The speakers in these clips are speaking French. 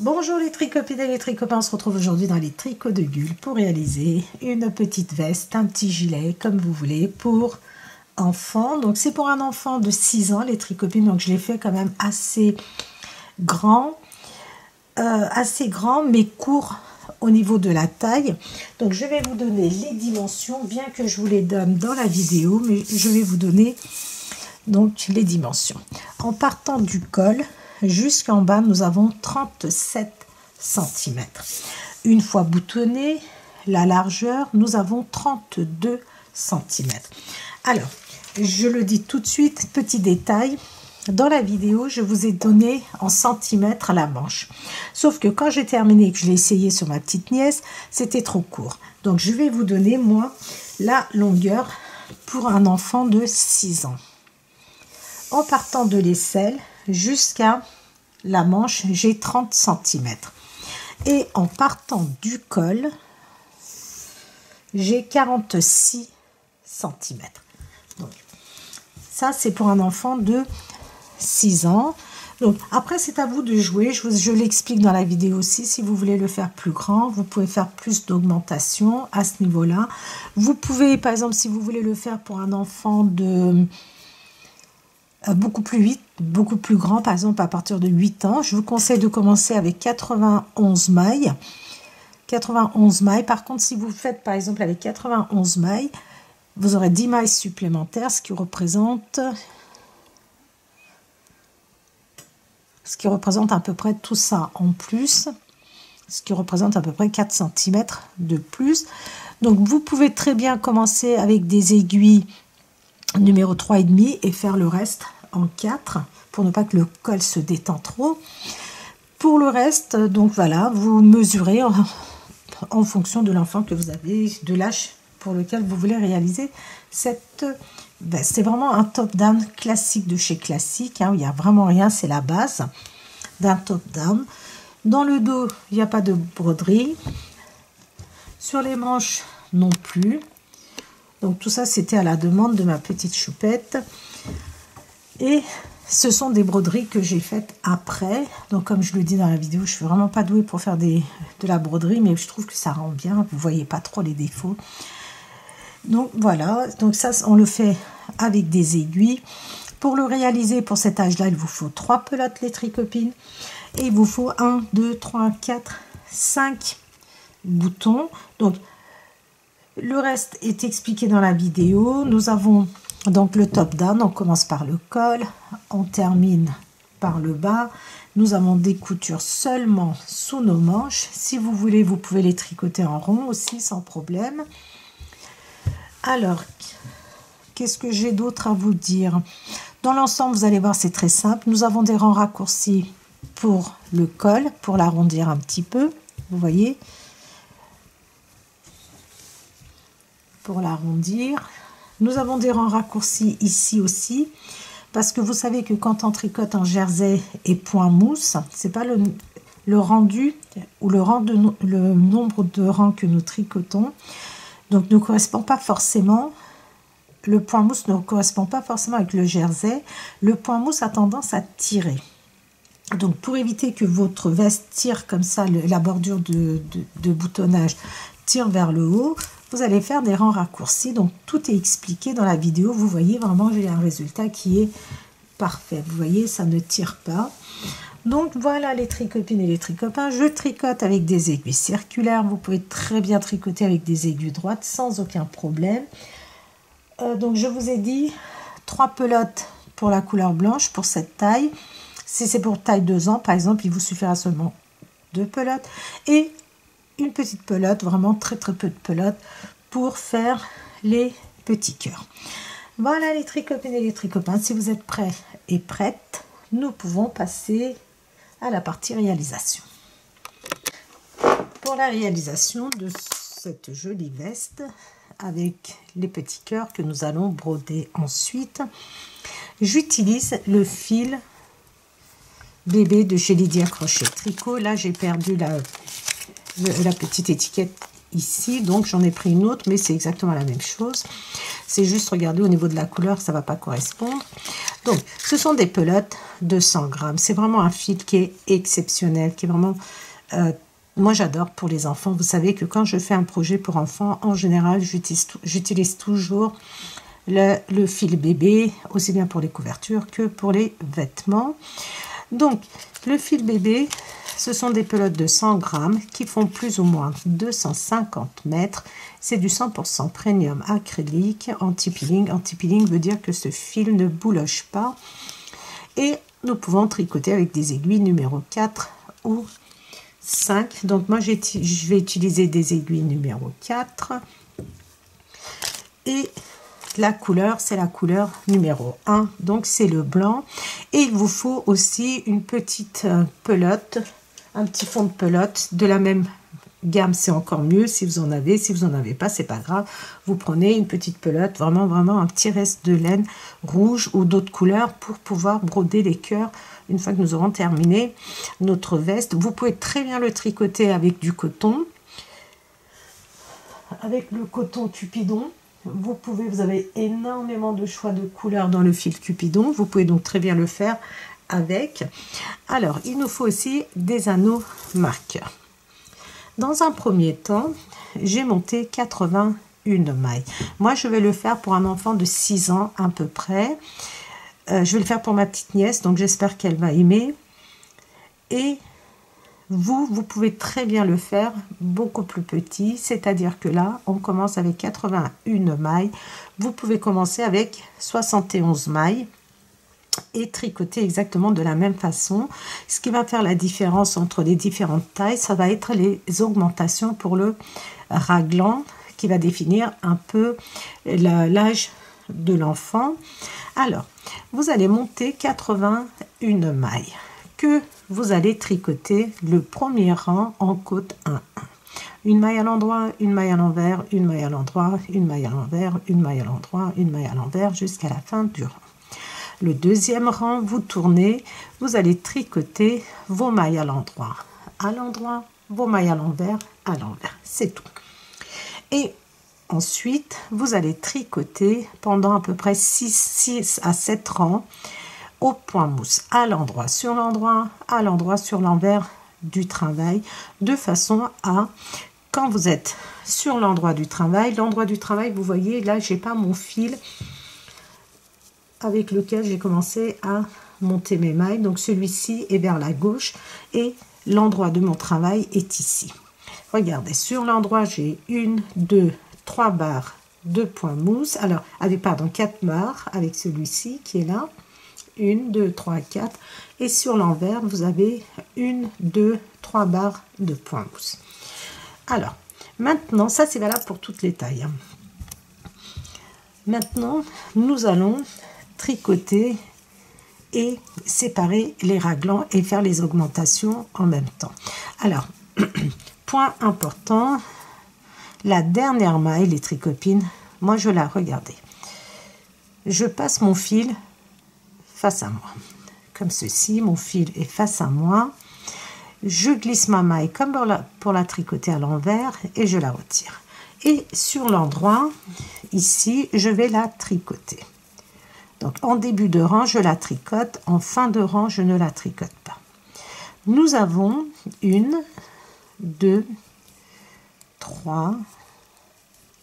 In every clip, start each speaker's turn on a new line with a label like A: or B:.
A: Bonjour les tricopines et les tricopains, on se retrouve aujourd'hui dans les tricots de Gul pour réaliser une petite veste, un petit gilet, comme vous voulez, pour enfants. Donc c'est pour un enfant de 6 ans les tricopines, donc je l'ai fait quand même assez grand mais court au niveau de la taille. Donc je vais vous donner les dimensions, bien que je vous les donne dans la vidéo, mais je vais vous donner donc les dimensions. En partant du col jusqu'en bas, nous avons 37 cm. Une fois boutonné, la largeur, nous avons 32 cm. Alors, je le dis tout de suite, petit détail, dans la vidéo, je vous ai donné en centimètres la manche. Sauf que quand j'ai terminé et que je l'ai essayé sur ma petite nièce, c'était trop court. Donc, je vais vous donner, moi, la longueur pour un enfant de 6 ans. En partant de l'aisselle jusqu'à la manche, j'ai 30 cm. Et en partant du col, j'ai 46 cm. Donc, ça, c'est pour un enfant de 6 ans. Donc, après, c'est à vous de jouer. Je l'explique dans la vidéo aussi. Si vous voulez le faire plus grand, vous pouvez faire plus d'augmentation à ce niveau-là. Vous pouvez, par exemple, si vous voulez le faire pour un enfant de beaucoup plus grand, par exemple à partir de 8 ans, je vous conseille de commencer avec 91 mailles. 91 mailles. Par contre, si vous faites par exemple avec 91 mailles, vous aurez 10 mailles supplémentaires, ce qui représente à peu près tout ça en plus, ce qui représente à peu près 4 cm de plus. Donc vous pouvez très bien commencer avec des aiguilles numéro 3,5 et faire le reste en 4 pour ne pas que le col se détend trop. Pour le reste, donc voilà, vous mesurez en fonction de l'enfant que vous avez, de l'âge pour lequel vous voulez réaliser cette veste. C'est vraiment un top-down classique de chez Classique, hein, il n'y a vraiment rien, c'est la base d'un top-down. Dans le dos, il n'y a pas de broderie. Sur les manches, non plus. Donc tout ça, c'était à la demande de ma petite choupette. Et ce sont des broderies que j'ai faites après. Donc comme je le dis dans la vidéo, je ne suis vraiment pas douée pour faire de la broderie, mais je trouve que ça rend bien. Vous ne voyez pas trop les défauts. Donc voilà, donc ça, on le fait avec des aiguilles. Pour le réaliser, pour cet âge-là, il vous faut 3 pelotes, les tricopines. Et il vous faut 1, 2, 3, 4, 5 boutons. Donc le reste est expliqué dans la vidéo. Nous avons donc le top down, on commence par le col, on termine par le bas. Nous avons des coutures seulement sous nos manches. Si vous voulez, vous pouvez les tricoter en rond aussi sans problème. Alors, qu'est-ce que j'ai d'autre à vous dire? Dans l'ensemble, vous allez voir, c'est très simple. Nous avons des rangs raccourcis pour le col, pour l'arrondir un petit peu. Vous voyez, pour l'arrondir. Nous avons des rangs raccourcis ici aussi, parce que vous savez que quand on tricote en jersey et point mousse, c'est pas le rendu ou le nombre de rangs que nous tricotons, donc ne correspond pas forcément. Le point mousse ne correspond pas forcément avec le jersey. Le point mousse a tendance à tirer. Donc pour éviter que votre veste tire comme ça, la bordure de boutonnage tire vers le haut, vous allez faire des rangs raccourcis. Donc tout est expliqué dans la vidéo. Vous voyez vraiment, j'ai un résultat qui est parfait. Vous voyez, ça ne tire pas. Donc voilà les tricopines et les tricopains. Je tricote avec des aiguilles circulaires. Vous pouvez très bien tricoter avec des aiguilles droites sans aucun problème. Donc je vous ai dit 3 pelotes pour la couleur blanche pour cette taille. Si c'est pour taille 2 ans par exemple, il vous suffira seulement 2 pelotes et une petite pelote, vraiment très peu de pelotes pour faire les petits cœurs. Voilà les tricopines et les tricopains, si vous êtes prêts et prêtes, nous pouvons passer à la partie réalisation. Pour la réalisation de cette jolie veste avec les petits cœurs que nous allons broder ensuite, j'utilise le fil bébé de chez Lydia Crochet Tricot. Là j'ai perdu la petite étiquette ici, donc j'en ai pris une autre, mais c'est exactement la même chose. C'est juste, regardez, au niveau de la couleur, ça ne va pas correspondre. Donc, ce sont des pelotes de 100 grammes. C'est vraiment un fil qui est exceptionnel, qui est vraiment... moi, j'adore pour les enfants. Vous savez que quand je fais un projet pour enfants, en général, j'utilise toujours le fil bébé, aussi bien pour les couvertures que pour les vêtements. Donc, le fil bébé, ce sont des pelotes de 100 grammes qui font plus ou moins 250 mètres. C'est du 100% premium acrylique, anti-peeling. Anti-peeling veut dire que ce fil ne bouloche pas. Et nous pouvons tricoter avec des aiguilles numéro 4 ou 5. Donc, moi, je vais utiliser des aiguilles numéro 4. Et la couleur, c'est la couleur numéro 1. Donc, c'est le blanc. Et il vous faut aussi une petite pelote, un petit fond de pelote de la même gamme, c'est encore mieux si vous en avez. Si vous n'en avez pas, c'est pas grave. Vous prenez une petite pelote, vraiment un petit reste de laine rouge ou d'autres couleurs pour pouvoir broder les cœurs. Une fois que nous aurons terminé notre veste, vous pouvez très bien le tricoter avec du coton, avec le coton Cupidon. Vous avez énormément de choix de couleurs dans le fil Cupidon. Vous pouvez donc très bien le faire avec. Alors, il nous faut aussi des anneaux marqueurs. Dans un premier temps, j'ai monté 81 mailles. Moi, je vais le faire pour un enfant de 6 ans à peu près. Je vais le faire pour ma petite nièce, donc j'espère qu'elle va aimer. Et vous pouvez très bien le faire beaucoup plus petit, c'est-à-dire que là, on commence avec 81 mailles. Vous pouvez commencer avec 71 mailles et tricoter exactement de la même façon. Ce qui va faire la différence entre les différentes tailles, ça va être les augmentations pour le raglan qui va définir un peu l'âge de l'enfant. Alors, vous allez monter 81 mailles que vous allez tricoter le premier rang en côte 1-1. Une maille à l'endroit, une maille à l'envers, une maille à l'endroit, une maille à l'envers, une maille à l'endroit, une maille à l'envers jusqu'à la fin du rang. Le deuxième rang, vous tournez, vous allez tricoter vos mailles à l'endroit, vos mailles à l'envers, c'est tout. Et ensuite, vous allez tricoter pendant à peu près 6 à 7 rangs au point mousse, à l'endroit, sur l'endroit, à l'endroit, sur l'envers du travail, de façon à, quand vous êtes sur l'endroit du travail, vous voyez, là, j'ai pas mon fil avec lequel j'ai commencé à monter mes mailles. Donc, celui-ci est vers la gauche et l'endroit de mon travail est ici. Regardez, sur l'endroit, j'ai 1, 2, 3 barres de point mousse. Alors, avec, pardon, 4 barres avec celui-ci qui est là. 1, 2, 3, 4. Et sur l'envers, vous avez 1, 2, 3 barres de point mousse. Alors, maintenant, ça c'est valable pour toutes les tailles. Maintenant, nous allons tricoter et séparer les raglans et faire les augmentations en même temps. Alors, point important, la dernière maille, les tricopines, moi je la regardais. Je passe mon fil face à moi, comme ceci, mon fil est face à moi. Je glisse ma maille comme pour la tricoter à l'envers et je la retire. Et sur l'endroit, ici, je vais la tricoter. Donc, en début de rang, je la tricote. En fin de rang, je ne la tricote pas. Nous avons 1, 2, 3,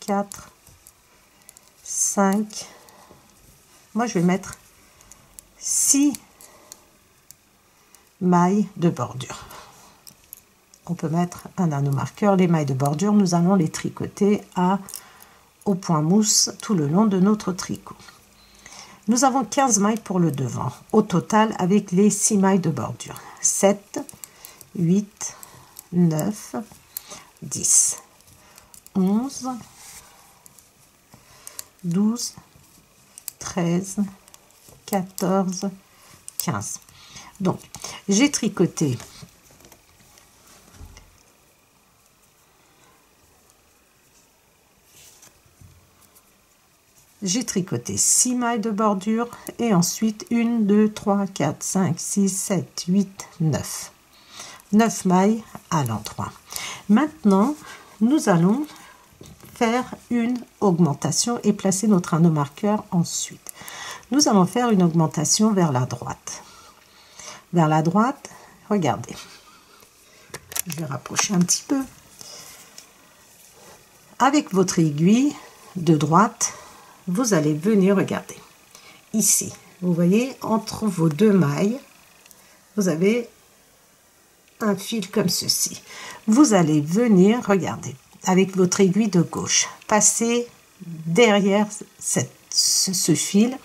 A: 4, 5. Moi, je vais mettre 6 mailles de bordure. On peut mettre un anneau marqueur. Les mailles de bordure, nous allons les tricoter au point mousse tout le long de notre tricot. Nous avons 15 mailles pour le devant. Au total, avec les 6 mailles de bordure. 7, 8, 9, 10, 11, 12, 13, 14, 15. Donc, j'ai tricoté j'ai tricoté 6 mailles de bordure et ensuite 1, 2, 3, 4, 5, 6, 7, 8, 9. 9 mailles à l'endroit. Maintenant, nous allons faire une augmentation et placer notre anneau marqueur ensuite. Nous allons faire une augmentation vers la droite. Vers la droite, regardez. Je vais rapprocher un petit peu. Avec votre aiguille de droite, vous allez venir, regarder, ici. Vous voyez, entre vos deux mailles, vous avez un fil comme ceci. Vous allez venir, regardez, avec votre aiguille de gauche, passer derrière ce fil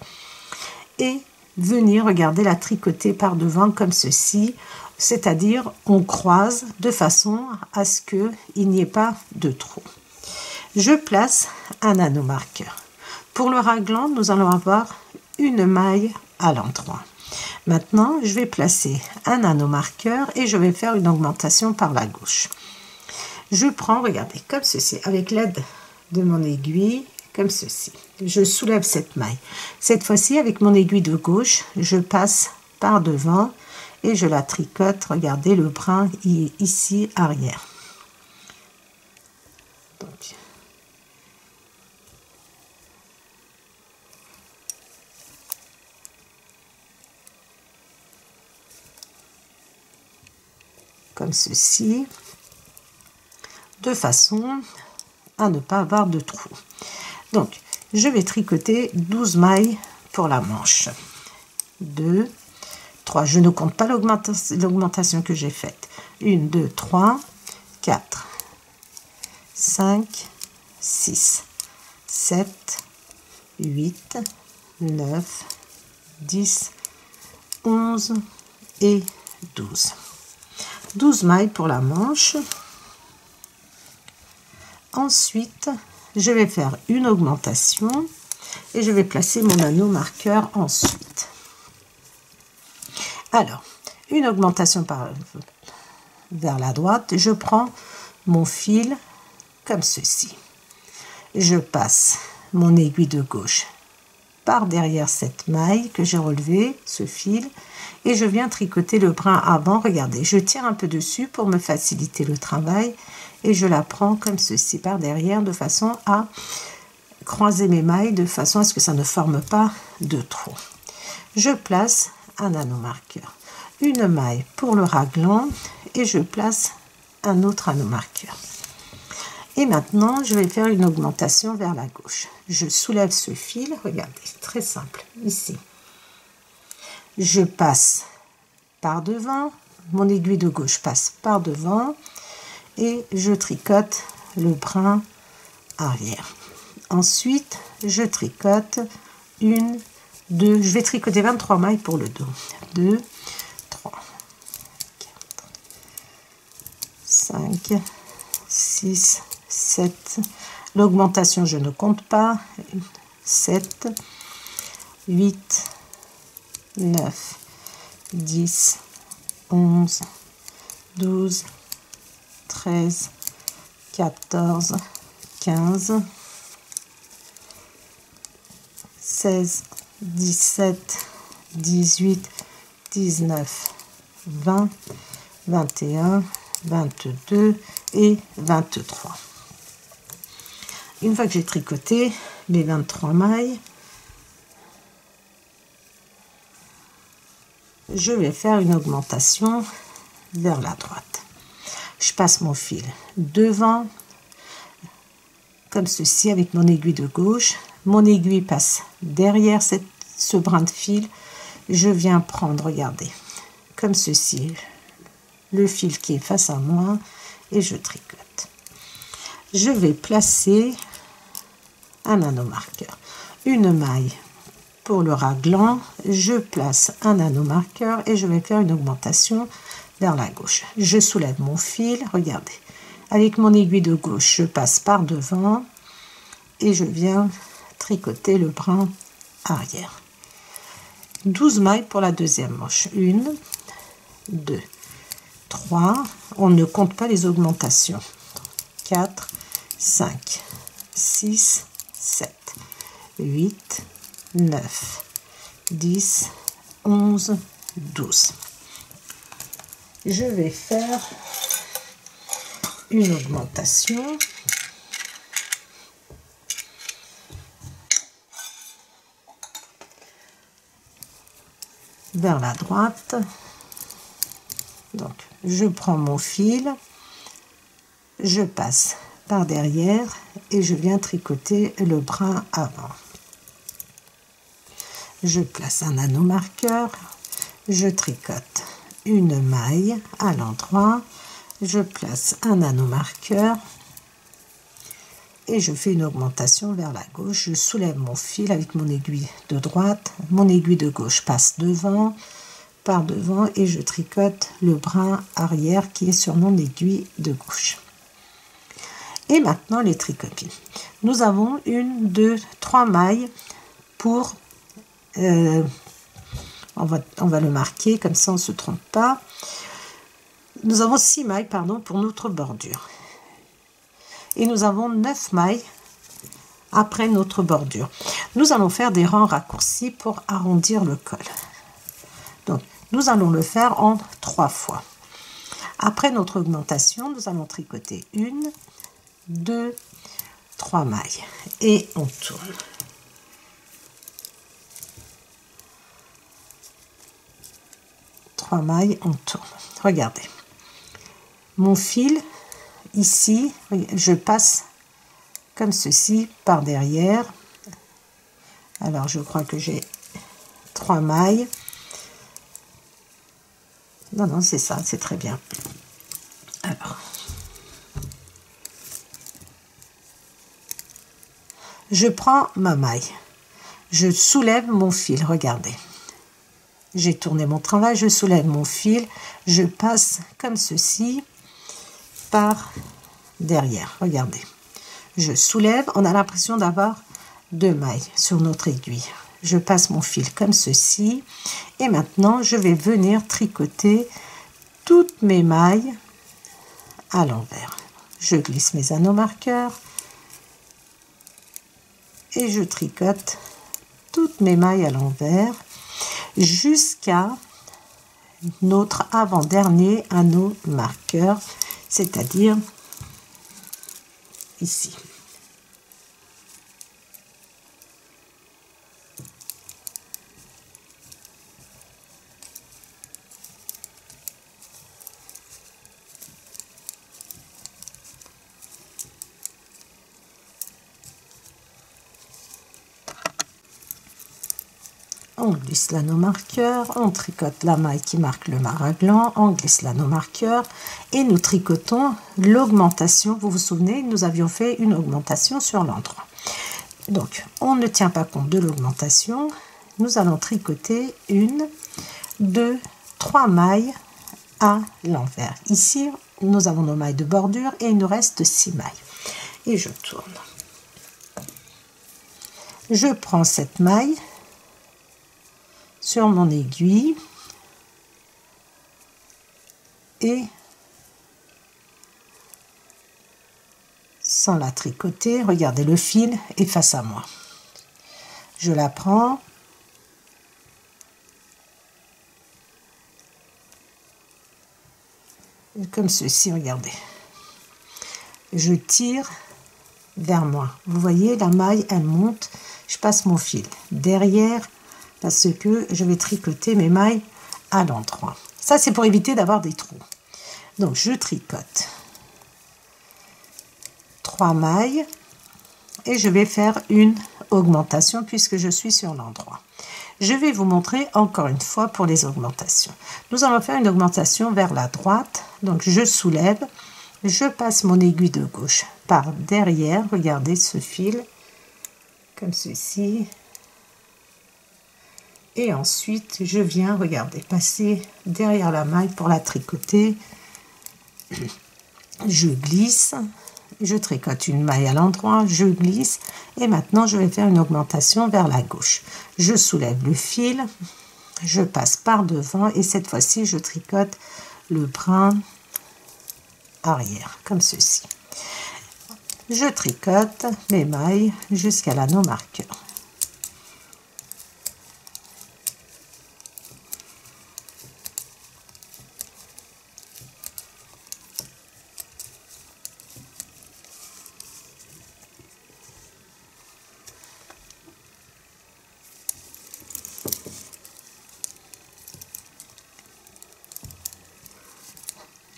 A: et venir, regarder, la tricoter par devant comme ceci. C'est-à-dire, on croise de façon à ce qu'il n'y ait pas de trou. Je place un anneau marqueur. Pour le raglan, nous allons avoir une maille à l'endroit. Maintenant, je vais placer un anneau marqueur et je vais faire une augmentation par la gauche. Je prends, regardez, comme ceci, avec l'aide de mon aiguille, comme ceci. Je soulève cette maille. Cette fois-ci, avec mon aiguille de gauche, je passe par devant et je la tricote. Regardez, le brin est ici arrière. Donc, comme ceci, de façon à ne pas avoir de trou. Donc, je vais tricoter 12 mailles pour la manche. 2, 3, je ne compte pas l'augmentation que j'ai faite. 1, 2, 3, 4, 5, 6, 7, 8, 9, 10, 11 et 12. 12 mailles pour la manche. Ensuite, je vais faire une augmentation et je vais placer mon anneau marqueur ensuite. Alors, une augmentation vers la droite, je prends mon fil comme ceci. Je passe mon aiguille de gauche par derrière cette maille que j'ai relevée, ce fil, et je viens tricoter le brin avant. Regardez, je tire un peu dessus pour me faciliter le travail et je la prends comme ceci par derrière de façon à croiser mes mailles de façon à ce que ça ne forme pas de trou. Je place un anneau marqueur, une maille pour le raglan et je place un autre anneau marqueur. Et maintenant, je vais faire une augmentation vers la gauche. Je soulève ce fil, regardez, très simple, ici. Je passe par devant, mon aiguille de gauche passe par devant et je tricote le brin arrière. Ensuite, je tricote 1, 2, je vais tricoter 23 mailles pour le dos. 2, 3, 4, 5, 6, 7, l'augmentation je ne compte pas, 7, 8, 9, 10, 11, 12, 13, 14, 15, 16, 17, 18, 19, 20, 21, 22 et 23. Une fois que j'ai tricoté les 23 mailles, je vais faire une augmentation vers la droite. Je passe mon fil devant, comme ceci, avec mon aiguille de gauche. Mon aiguille passe derrière ce brin de fil. Je viens prendre, regardez, comme ceci, le fil qui est face à moi et je tricote. Je vais placer un anneau marqueur, une maille pour le raglan, je place un anneau marqueur et je vais faire une augmentation vers la gauche. Je soulève mon fil, regardez, avec mon aiguille de gauche, je passe par devant et je viens tricoter le brin arrière. 12 mailles pour la deuxième manche. 1, 2, 3, on ne compte pas les augmentations. 4, 5, 6, 7, 8, 9, 10, 11, 12. Je vais faire une augmentation. Vers la droite. Donc je prends mon fil, je passe par derrière et je viens tricoter le brin avant. Je place un anneau marqueur, je tricote une maille à l'endroit, je place un anneau marqueur et je fais une augmentation vers la gauche. Je soulève mon fil avec mon aiguille de droite, mon aiguille de gauche passe devant, par devant et je tricote le brin arrière qui est sur mon aiguille de gauche. Et maintenant les tricopines. Nous avons 1, 2, 3 mailles pour on va le marquer comme ça on ne se trompe pas. Nous avons 6 mailles pardon pour notre bordure et nous avons 9 mailles après notre bordure. Nous allons faire des rangs raccourcis pour arrondir le col. Donc nous allons le faire en 3 fois. Après notre augmentation, nous allons tricoter 1, 2, 3 mailles et on tourne. Mailles, on tourne. Regardez. Mon fil, ici, je passe comme ceci par derrière. Alors, je crois que j'ai 3 mailles. Non, non, c'est ça, c'est très bien. Alors, je prends ma maille. Je soulève mon fil, regardez. J'ai tourné mon travail, je soulève mon fil, je passe comme ceci par derrière. Regardez, je soulève, on a l'impression d'avoir 2 mailles sur notre aiguille. Je passe mon fil comme ceci et maintenant je vais venir tricoter toutes mes mailles à l'envers. Je glisse mes anneaux marqueurs et je tricote toutes mes mailles à l'envers jusqu'à notre avant-dernier anneau marqueur, c'est-à-dire ici. On glisse l'anneau marqueur, on tricote la maille qui marque le maraglan, on glisse l'anneau marqueur et nous tricotons l'augmentation. Vous vous souvenez, nous avions fait une augmentation sur l'endroit. Donc, on ne tient pas compte de l'augmentation. Nous allons tricoter 1, 2, 3 mailles à l'envers. Ici, nous avons nos mailles de bordure et il nous reste 6 mailles. Et je tourne. Je prends cette maille sur mon aiguille et sans la tricoter, regardez, le fil est face à moi. Je la prends, comme ceci, regardez. Je tire vers moi. Vous voyez, la maille, elle monte. Je passe mon fil derrière parce que je vais tricoter mes mailles à l'endroit. Ça, c'est pour éviter d'avoir des trous. Donc, je tricote 3 mailles et je vais faire une augmentation puisque je suis sur l'endroit. Je vais vous montrer encore une fois pour les augmentations. Nous allons faire une augmentation vers la droite. Donc, je soulève, je passe mon aiguille de gauche par derrière. Regardez ce fil, comme ceci. Et ensuite, je viens, regardez, passer derrière la maille pour la tricoter. Je glisse, je tricote une maille à l'endroit, je glisse. Et maintenant, je vais faire une augmentation vers la gauche. Je soulève le fil, je passe par devant et cette fois-ci, je tricote le brin arrière, comme ceci. Je tricote mes mailles jusqu'à l'anneau marqueur.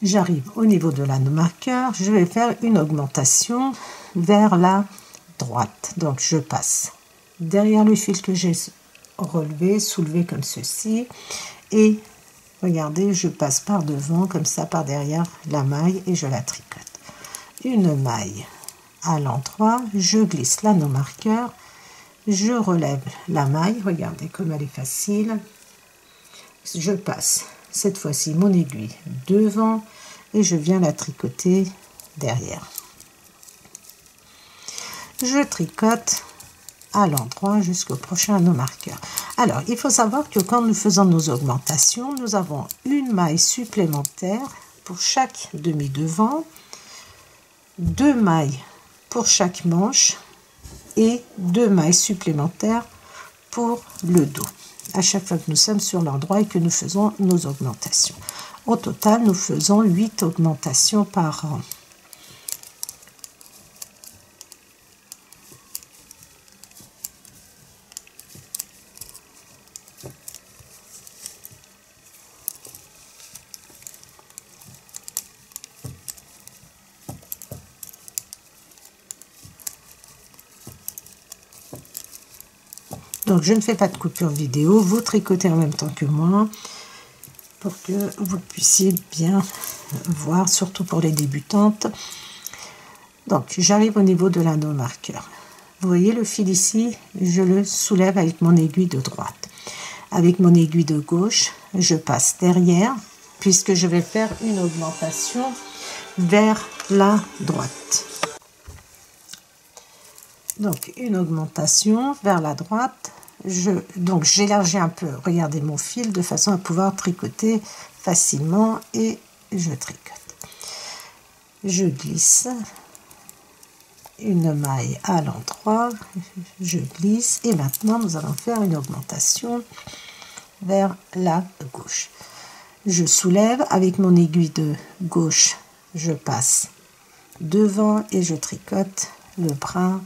A: j'arrive au niveau de l'anneau marqueur, je vais faire une augmentation vers la droite. Donc je passe derrière le fil que j'ai relevé, soulevé comme ceci, et regardez, je passe par devant comme ça, par derrière la maille, et je la tricote. Une maille à l'endroit, je glisse l'anneau marqueur, je relève la maille, regardez comme elle est facile, je passe cette fois-ci mon aiguille devant et je viens la tricoter derrière. Je tricote à l'endroit jusqu'au prochain anneau marqueur. Alors, il faut savoir que quand nous faisons nos augmentations, nous avons une maille supplémentaire pour chaque demi-devant, 2 mailles pour chaque manche et 2 mailles supplémentaires pour le dos. À chaque fois que nous sommes sur l'endroit et que nous faisons nos augmentations. Au total, nous faisons 8 augmentations par rang. Donc, je ne fais pas de coupure vidéo, vous tricotez en même temps que moi pour que vous puissiez bien voir, surtout pour les débutantes. Donc, j'arrive au niveau de l'anneau marqueur. Vous voyez le fil ici, je le soulève avec mon aiguille de droite. Avec mon aiguille de gauche, je passe derrière puisque je vais faire une augmentation vers la droite. Donc, une augmentation vers la droite. Donc, j'élargis un peu, regardez mon fil, de façon à pouvoir tricoter facilement et je tricote. Je glisse une maille à l'endroit, je glisse et maintenant nous allons faire une augmentation vers la gauche. Je soulève avec mon aiguille de gauche, je passe devant et je tricote le brin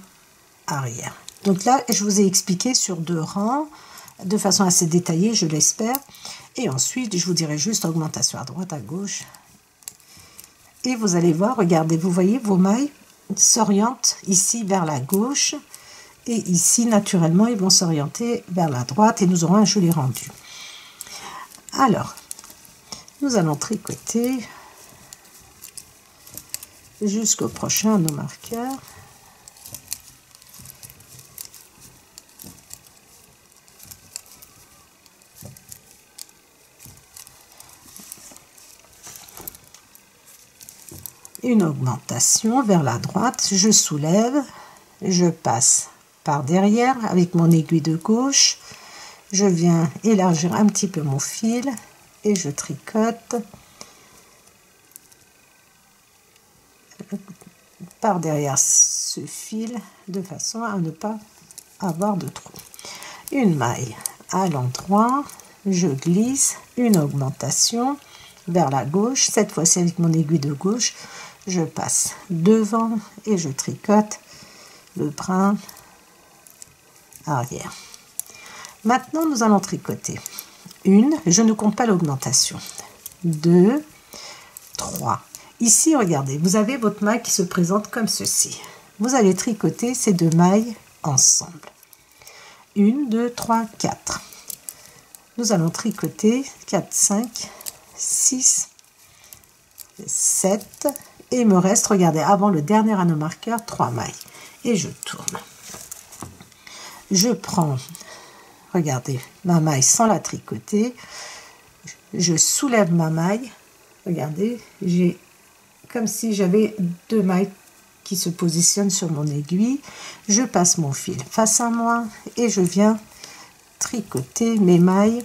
A: arrière. Donc là, je vous ai expliqué sur 2 rangs, de façon assez détaillée, je l'espère. Et ensuite, je vous dirai juste augmentation à droite, à gauche. Et vous allez voir, regardez, vous voyez, vos mailles s'orientent ici vers la gauche. Et ici, naturellement, ils vont s'orienter vers la droite et nous aurons un joli rendu. Alors, nous allons tricoter jusqu'au prochain anneau marqueur. Une augmentation vers la droite, je soulève, je passe par derrière avec mon aiguille de gauche, je viens élargir un petit peu mon fil et je tricote par derrière ce fil de façon à ne pas avoir de trou. Une maille à l'endroit, je glisse, une augmentation vers la gauche, cette fois-ci avec mon aiguille de gauche, je passe devant et je tricote le brin arrière. Maintenant, nous allons tricoter je ne compte pas l'augmentation, 2, 3. Ici, regardez, vous avez votre maille qui se présente comme ceci. Vous allez tricoter ces 2 mailles ensemble. 1, 2, 3, 4. Nous allons tricoter 4, 5, 6, 7. Et il me reste, regardez, avant le dernier anneau marqueur, 3 mailles. Et je tourne. Je prends, regardez, ma maille sans la tricoter. Je soulève ma maille. Regardez, j'ai comme si j'avais 2 mailles qui se positionnent sur mon aiguille. Je passe mon fil face à moi et je viens tricoter mes mailles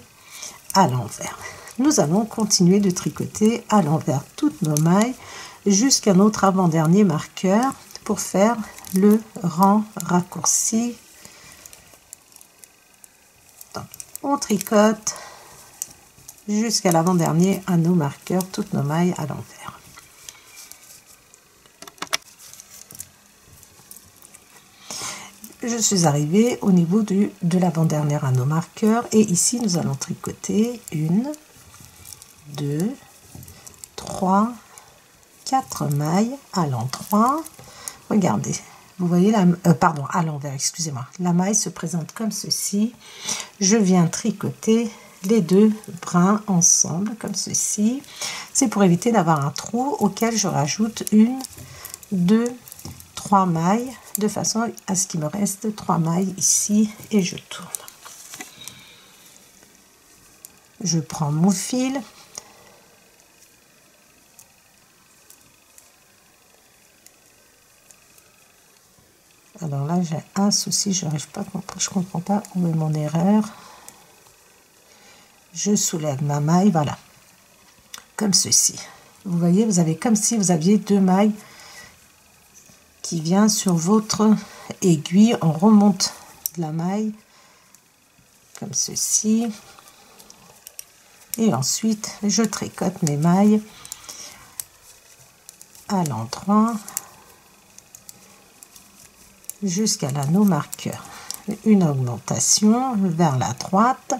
A: à l'envers. Nous allons continuer de tricoter à l'envers toutes nos mailles jusqu'à notre avant-dernier marqueur pour faire le rang raccourci. Donc, on tricote jusqu'à l'avant-dernier anneau marqueur toutes nos mailles à l'envers. Je suis arrivée au niveau de l'avant-dernier anneau marqueur et ici nous allons tricoter 1, 2, 3, 4 mailles à l'endroit. Regardez, vous voyez pardon, à l'envers, excusez-moi. La maille se présente comme ceci. Je viens tricoter les deux brins ensemble comme ceci. C'est pour éviter d'avoir un trou auquel je rajoute 1, 2, 3 mailles de façon à ce qu'il me reste 3 mailles ici et je tourne. Je prends mon fil. Alors là, j'ai un souci, je comprends pas où est mon erreur. Je soulève ma maille, voilà, comme ceci. Vous voyez, vous avez comme si vous aviez 2 mailles qui viennent sur votre aiguille. On remonte la maille comme ceci. Et ensuite, je tricote mes mailles à l'endroit jusqu'à l'anneau marqueur. Une augmentation vers la droite.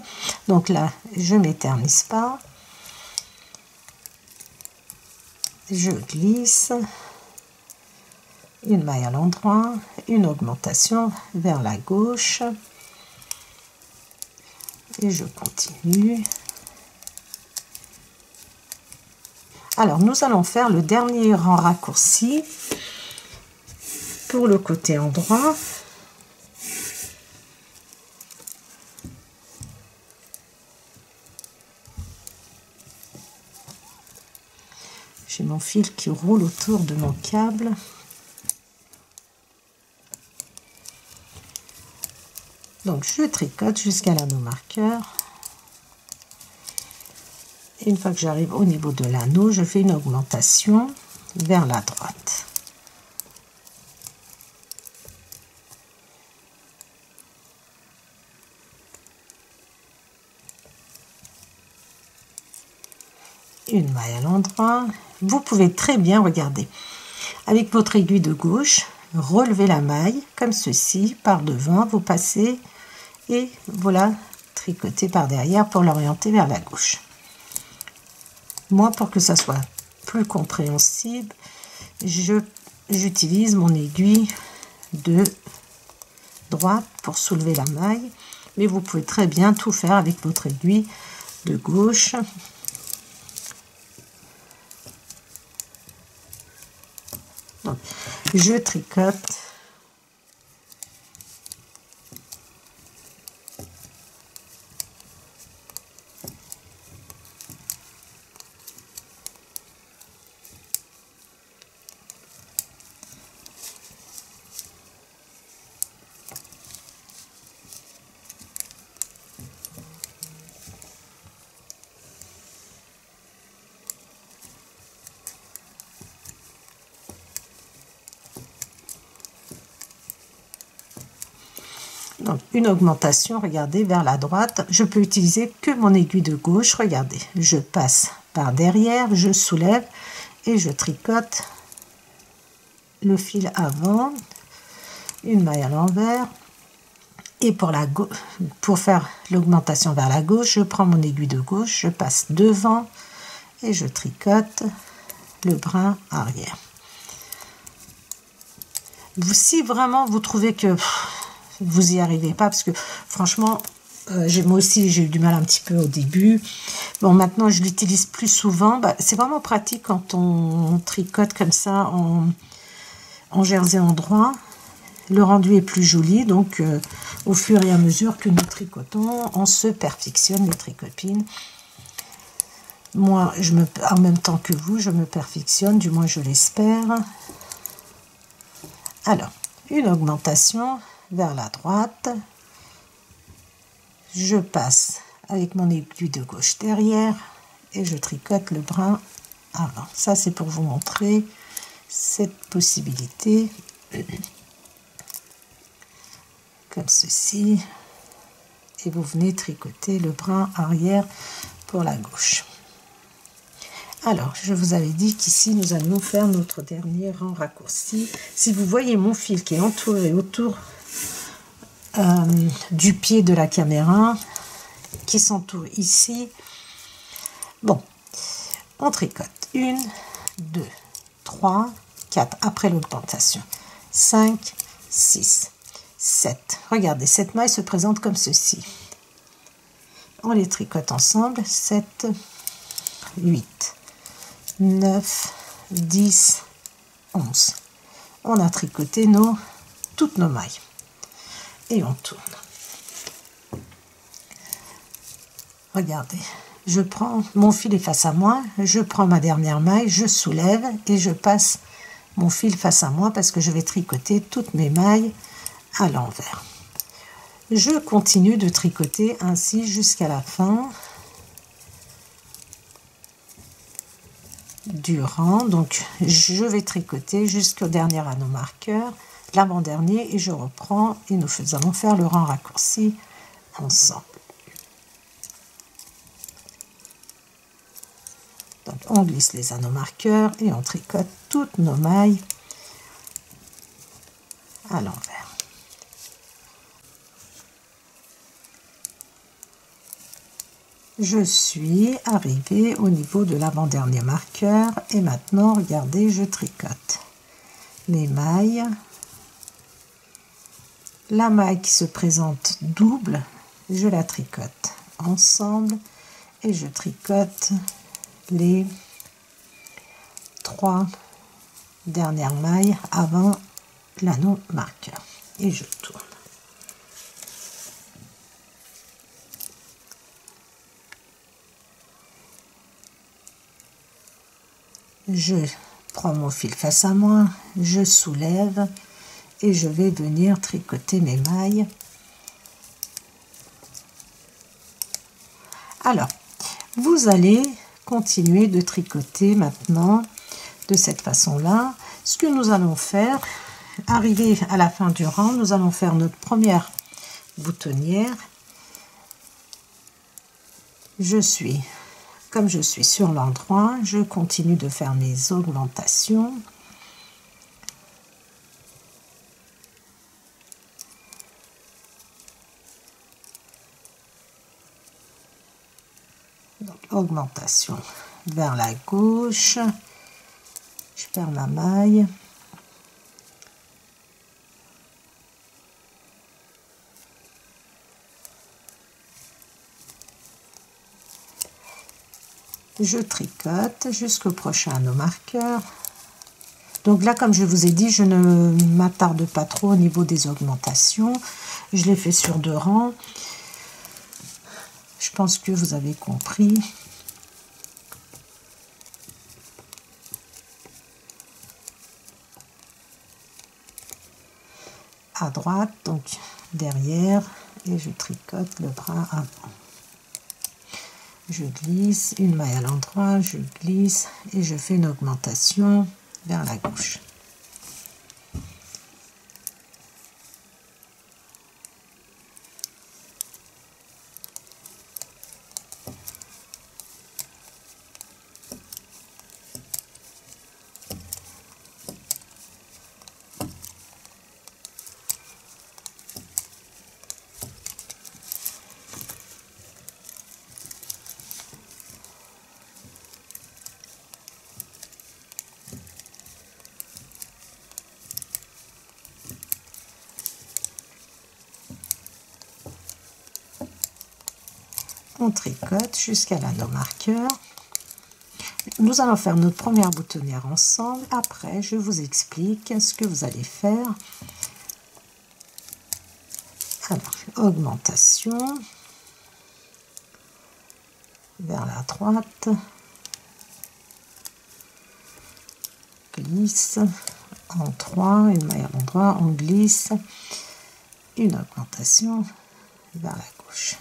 A: Donc là, je m'éternise pas. Je glisse. Une maille à l'endroit. Une augmentation vers la gauche. Et je continue. Alors, nous allons faire le dernier rang raccourci pour le côté endroit. J'ai mon fil qui roule autour de mon câble. Donc, je tricote jusqu'à l'anneau marqueur. Et une fois que j'arrive au niveau de l'anneau, je fais une augmentation vers la droite. Une maille à l'endroit. Vous pouvez très bien, regarder, avec votre aiguille de gauche, relever la maille comme ceci, par devant, vous passez et voilà, tricoter par derrière pour l'orienter vers la gauche. Moi, pour que ça soit plus compréhensible, j'utilise mon aiguille de droite pour soulever la maille, mais vous pouvez très bien tout faire avec votre aiguille de gauche. Donc, je tricote. Donc, une augmentation, regardez, vers la droite. Je peux utiliser que mon aiguille de gauche. Regardez, je passe par derrière, je soulève et je tricote le fil avant, une maille à l'envers. Et pour faire l'augmentation vers la gauche, je prends mon aiguille de gauche, je passe devant et je tricote le brin arrière. Si vraiment vous trouvez que vous n'y arrivez pas, parce que franchement, moi aussi j'ai eu du mal un petit peu au début. Bon, maintenant je l'utilise plus souvent. C'est vraiment pratique quand on tricote comme ça en jersey endroit. Le rendu est plus joli, donc au fur et à mesure que nous tricotons, on se perfectionne, les tricopines. Moi, en même temps que vous, je me perfectionne, du moins je l'espère. Alors, une augmentation vers la droite. Je passe avec mon aiguille de gauche derrière et je tricote le brin avant. Ça, c'est pour vous montrer cette possibilité. Comme ceci. Et vous venez tricoter le brin arrière pour la gauche. Alors, je vous avais dit qu'ici, nous allons faire notre dernier rang raccourci. Si vous voyez mon fil qui est entouré autour du pied de la caméra, qui s'entoure ici. Bon, on tricote 1, 2, 3, 4, après l'augmentation, 5, 6, 7. Regardez, cette maille se présente comme ceci. On les tricote ensemble, 7, 8, 9, 10, 11. On a tricoté toutes nos mailles. Et on tourne. Regardez, je prends, mon fil est face à moi, je prends ma dernière maille, je soulève et je passe mon fil face à moi parce que je vais tricoter toutes mes mailles à l'envers. Je continue de tricoter ainsi jusqu'à la fin du rang. Donc je vais tricoter jusqu'au dernier anneau marqueur, l'avant-dernier, et je reprends et nous allons faire le rang raccourci ensemble. Donc on glisse les anneaux marqueurs et on tricote toutes nos mailles à l'envers. Je suis arrivée au niveau de l'avant-dernier marqueur et maintenant regardez, je tricote mes mailles. La maille qui se présente double, je la tricote ensemble et je tricote les 3 dernières mailles avant l'anneau marqueur et je tourne. Je prends mon fil face à moi, je soulève et je vais venir tricoter mes mailles. Alors, vous allez continuer de tricoter maintenant de cette façon-là. Ce que nous allons faire, arrivé à la fin du rang, nous allons faire notre première boutonnière. Comme je suis sur l'endroit, je continue de faire mes augmentations. Donc, augmentation vers la gauche, je perds ma maille. Je tricote jusqu'au prochain anneau marqueur. Donc là, comme je vous ai dit, je ne m'attarde pas trop au niveau des augmentations. Je l'ai fait sur 2 rangs. Je pense que vous avez compris. À droite, donc derrière, et je tricote le bras avant. Je glisse une maille à l'endroit, je glisse et je fais une augmentation vers la gauche. On tricote jusqu'à l'anneau marqueur. Nous allons faire notre première boutonnière ensemble. Après, je vous explique ce que vous allez faire. Alors, augmentation vers la droite, glisse en 3, une maille à l'endroit, on glisse, une augmentation vers la gauche.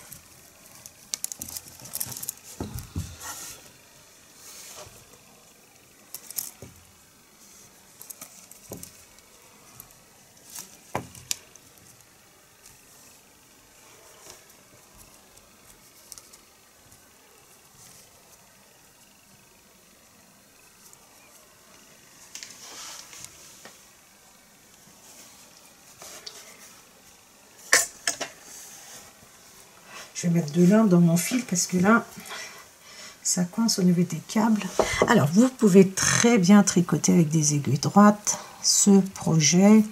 A: Je vais mettre de l'un dans mon fil parce que là, ça coince au niveau des câbles. Alors, vous pouvez très bien tricoter avec des aiguilles droites ce projet.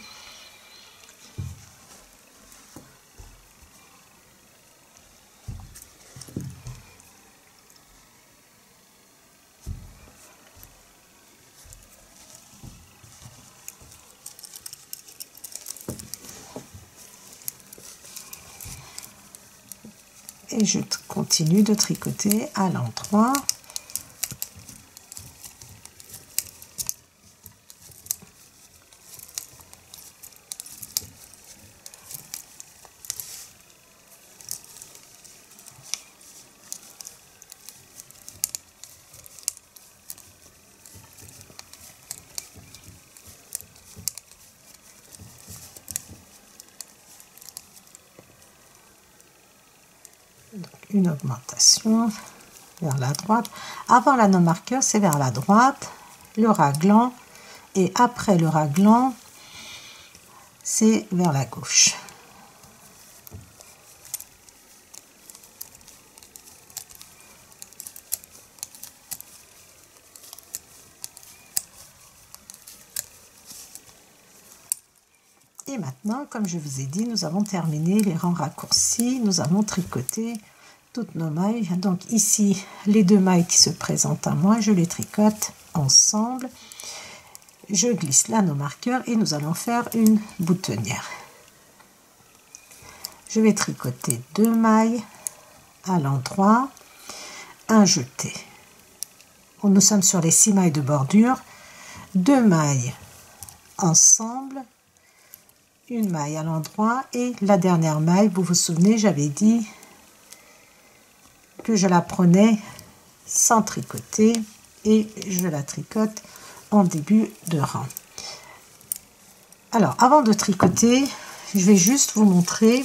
A: Et je continue de tricoter à l'endroit. Donc, une augmentation vers la droite. Avant l'anneau marqueur, c'est vers la droite, le raglan, et après le raglan, c'est vers la gauche. Et maintenant, comme je vous ai dit, nous avons terminé les rangs raccourcis. Nous avons tricoté toutes nos mailles. Donc ici, les deux mailles qui se présentent à moi, je les tricote ensemble. Je glisse l'anneau marqueur et nous allons faire une boutonnière. Je vais tricoter deux mailles à l'endroit, un jeté. Nous sommes sur les 6 mailles de bordure, deux mailles ensemble, une maille à l'endroit et la dernière maille, vous vous souvenez, j'avais dit que je la prenais sans tricoter et je la tricote en début de rang. Alors avant de tricoter, je vais juste vous montrer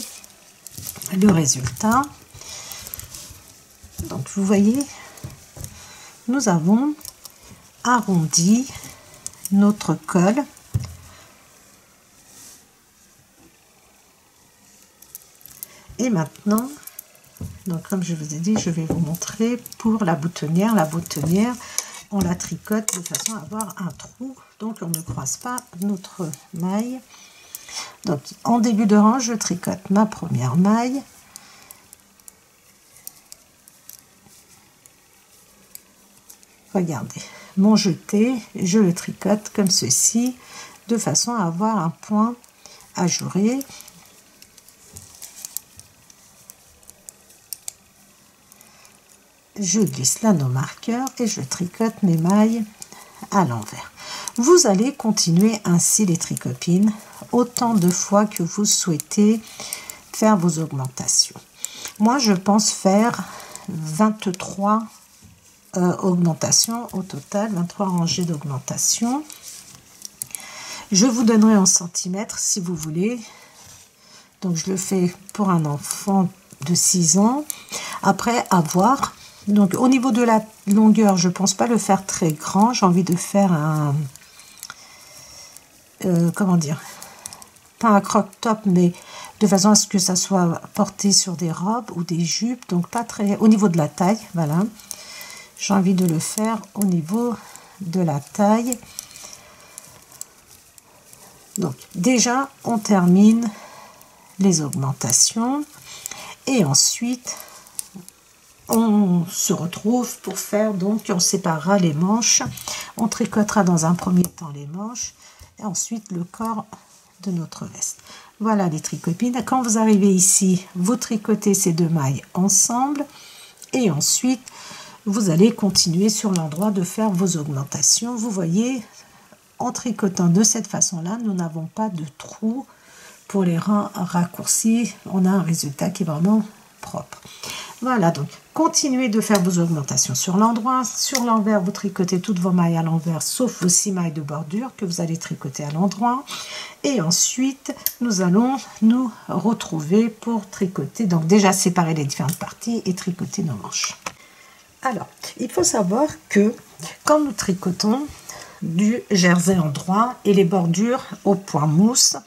A: le résultat. Donc vous voyez, nous avons arrondi notre col. Et maintenant, donc comme je vous ai dit, je vais vous montrer pour la boutonnière. La boutonnière, on la tricote de façon à avoir un trou, donc on ne croise pas notre maille. Donc en début de rang, je tricote ma première maille. Regardez, mon jeté, je le tricote comme ceci, de façon à avoir un point ajouré. Je glisse l'anneau marqueur et je tricote mes mailles à l'envers. Vous allez continuer ainsi les tricopines autant de fois que vous souhaitez faire vos augmentations. Moi, je pense faire 23 augmentations au total, 23 rangées d'augmentation. Je vous donnerai en centimètres si vous voulez. Donc, je le fais pour un enfant de 6 ans. Après, à voir. Donc au niveau de la longueur, je ne pense pas le faire très grand. J'ai envie de faire un... comment dire? Pas un croc-top, mais de façon à ce que ça soit porté sur des robes ou des jupes. Donc pas très... Au niveau de la taille, voilà. J'ai envie de le faire au niveau de la taille. Donc déjà, on termine les augmentations. Et ensuite... on se retrouve pour faire, donc on séparera les manches, on tricotera dans un premier temps les manches et ensuite le corps de notre veste. Voilà les tricopines. Quand vous arrivez ici, vous tricotez ces deux mailles ensemble et ensuite vous allez continuer sur l'endroit de faire vos augmentations. Vous voyez, en tricotant de cette façon-là, nous n'avons pas de trou pour les rangs raccourcis. On a un résultat qui est vraiment propre. Voilà, donc continuez de faire vos augmentations sur l'endroit. Sur l'envers, vous tricotez toutes vos mailles à l'envers, sauf vos 6 mailles de bordure que vous allez tricoter à l'endroit. Et ensuite, nous allons nous retrouver pour tricoter, donc déjà séparer les différentes parties et tricoter nos manches. Alors, il faut savoir que quand nous tricotons du jersey en droit et les bordures au point mousse,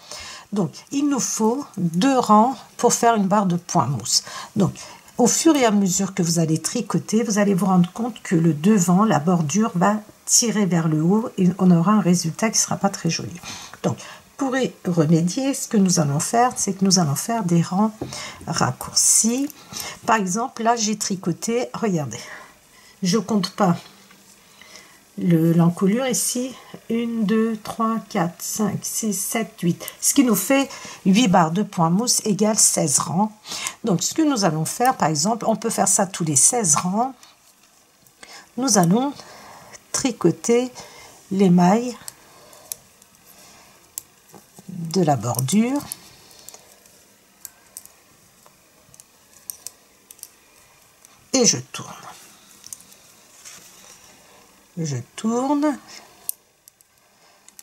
A: donc il nous faut 2 rangs pour faire une barre de point mousse. Donc, Au fur et à mesure que vous allez tricoter, vous allez vous rendre compte que le devant, la bordure, va tirer vers le haut et on aura un résultat qui ne sera pas très joli. Donc, pour y remédier, ce que nous allons faire, c'est que nous allons faire des rangs raccourcis. Par exemple, là, j'ai tricoté, regardez, je ne compte pas l'encolure ici, 1, 2, 3, 4, 5, 6, 7, 8, ce qui nous fait 8 barres de point mousse égale 16 rangs. Donc, ce que nous allons faire, par exemple, on peut faire ça tous les 16 rangs. Nous allons tricoter les mailles de la bordure. Et je tourne. Je tourne.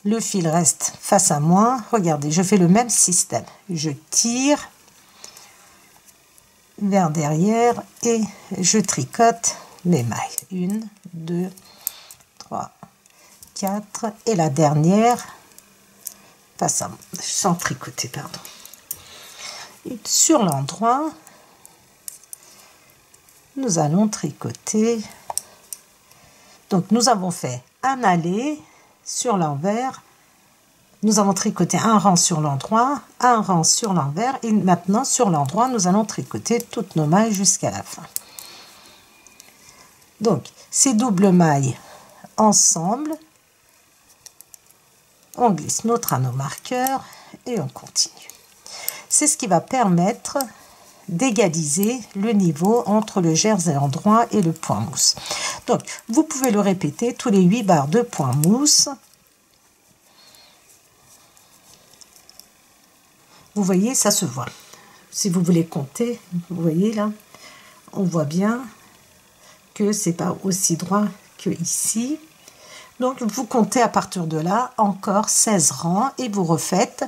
A: Le fil reste face à moi. Regardez, je fais le même système. Je tire vers derrière et je tricote mes mailles. 1, 2, 3, 4. Et la dernière face à moi. Sans tricoter, pardon. Et sur l'endroit, nous allons tricoter. Donc, nous avons fait un aller sur l'envers. Nous avons tricoté un rang sur l'endroit, un rang sur l'envers. Et maintenant, sur l'endroit, nous allons tricoter toutes nos mailles jusqu'à la fin. Donc, ces doubles mailles ensemble. On glisse notre anneau marqueur et on continue. C'est ce qui va permettre d'égaliser le niveau entre le jersey en droit et le point mousse. Donc, vous pouvez le répéter tous les 8 barres de point mousse. Vous voyez, ça se voit. Si vous voulez compter, vous voyez là, on voit bien que c'est pas aussi droit que ici. Donc, vous comptez à partir de là encore 16 rangs et vous refaites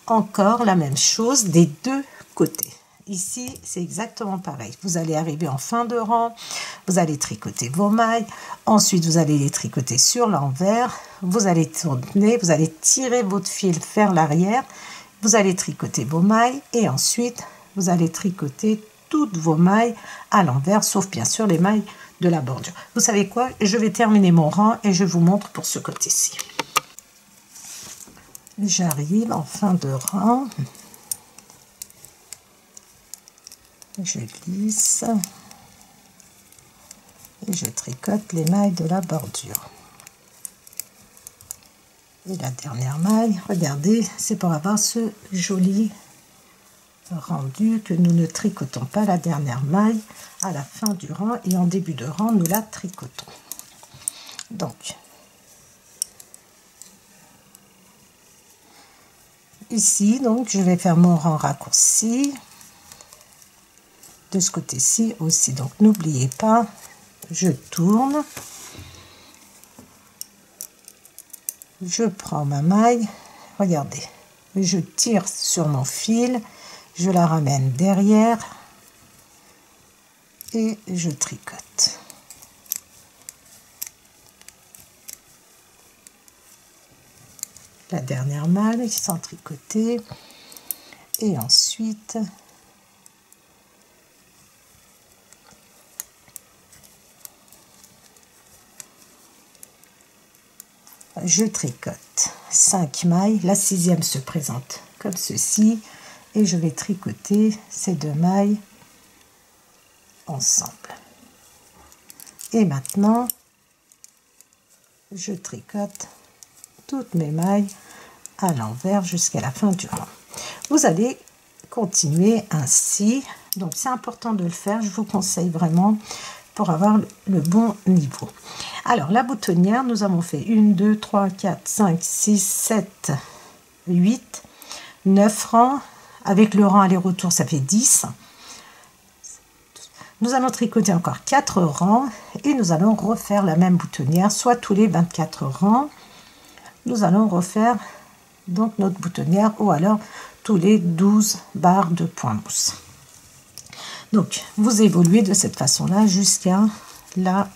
A: encore la même chose des deux côtés. Ici, c'est exactement pareil. Vous allez arriver en fin de rang, vous allez tricoter vos mailles, ensuite vous allez les tricoter sur l'envers, vous allez tourner, vous allez tirer votre fil vers l'arrière, vous allez tricoter vos mailles et ensuite vous allez tricoter toutes vos mailles à l'envers, sauf bien sûr les mailles de la bordure. Vous savez quoi? Je vais terminer mon rang et je vous montre pour ce côté-ci. J'arrive en fin de rang. Je glisse et je tricote les mailles de la bordure. Et la dernière maille, regardez, c'est pour avoir ce joli rendu que nous ne tricotons pas la dernière maille à la fin du rang et en début de rang, nous la tricotons. Donc, ici, donc, je vais faire mon rang raccourci. De ce côté-ci aussi. Donc, n'oubliez pas, je tourne. Je prends ma maille. Regardez. Je tire sur mon fil. Je la ramène derrière. Et je tricote. La dernière maille sans tricoter. Et ensuite... je tricote 5 mailles, la 6e se présente comme ceci et je vais tricoter ces 2 mailles ensemble. Et maintenant, je tricote toutes mes mailles à l'envers jusqu'à la fin du rang. Vous allez continuer ainsi, donc c'est important de le faire, je vous conseille vraiment pour avoir le bon niveau. Alors, la boutonnière, nous avons fait 1, 2, 3, 4, 5, 6, 7, 8, 9 rangs. Avec le rang aller-retour, ça fait 10. Nous allons tricoter encore 4 rangs et nous allons refaire la même boutonnière, soit tous les 24 rangs. Nous allons refaire donc notre boutonnière ou alors tous les 12 barres de point mousse. Donc, vous évoluez de cette façon-là jusqu'à la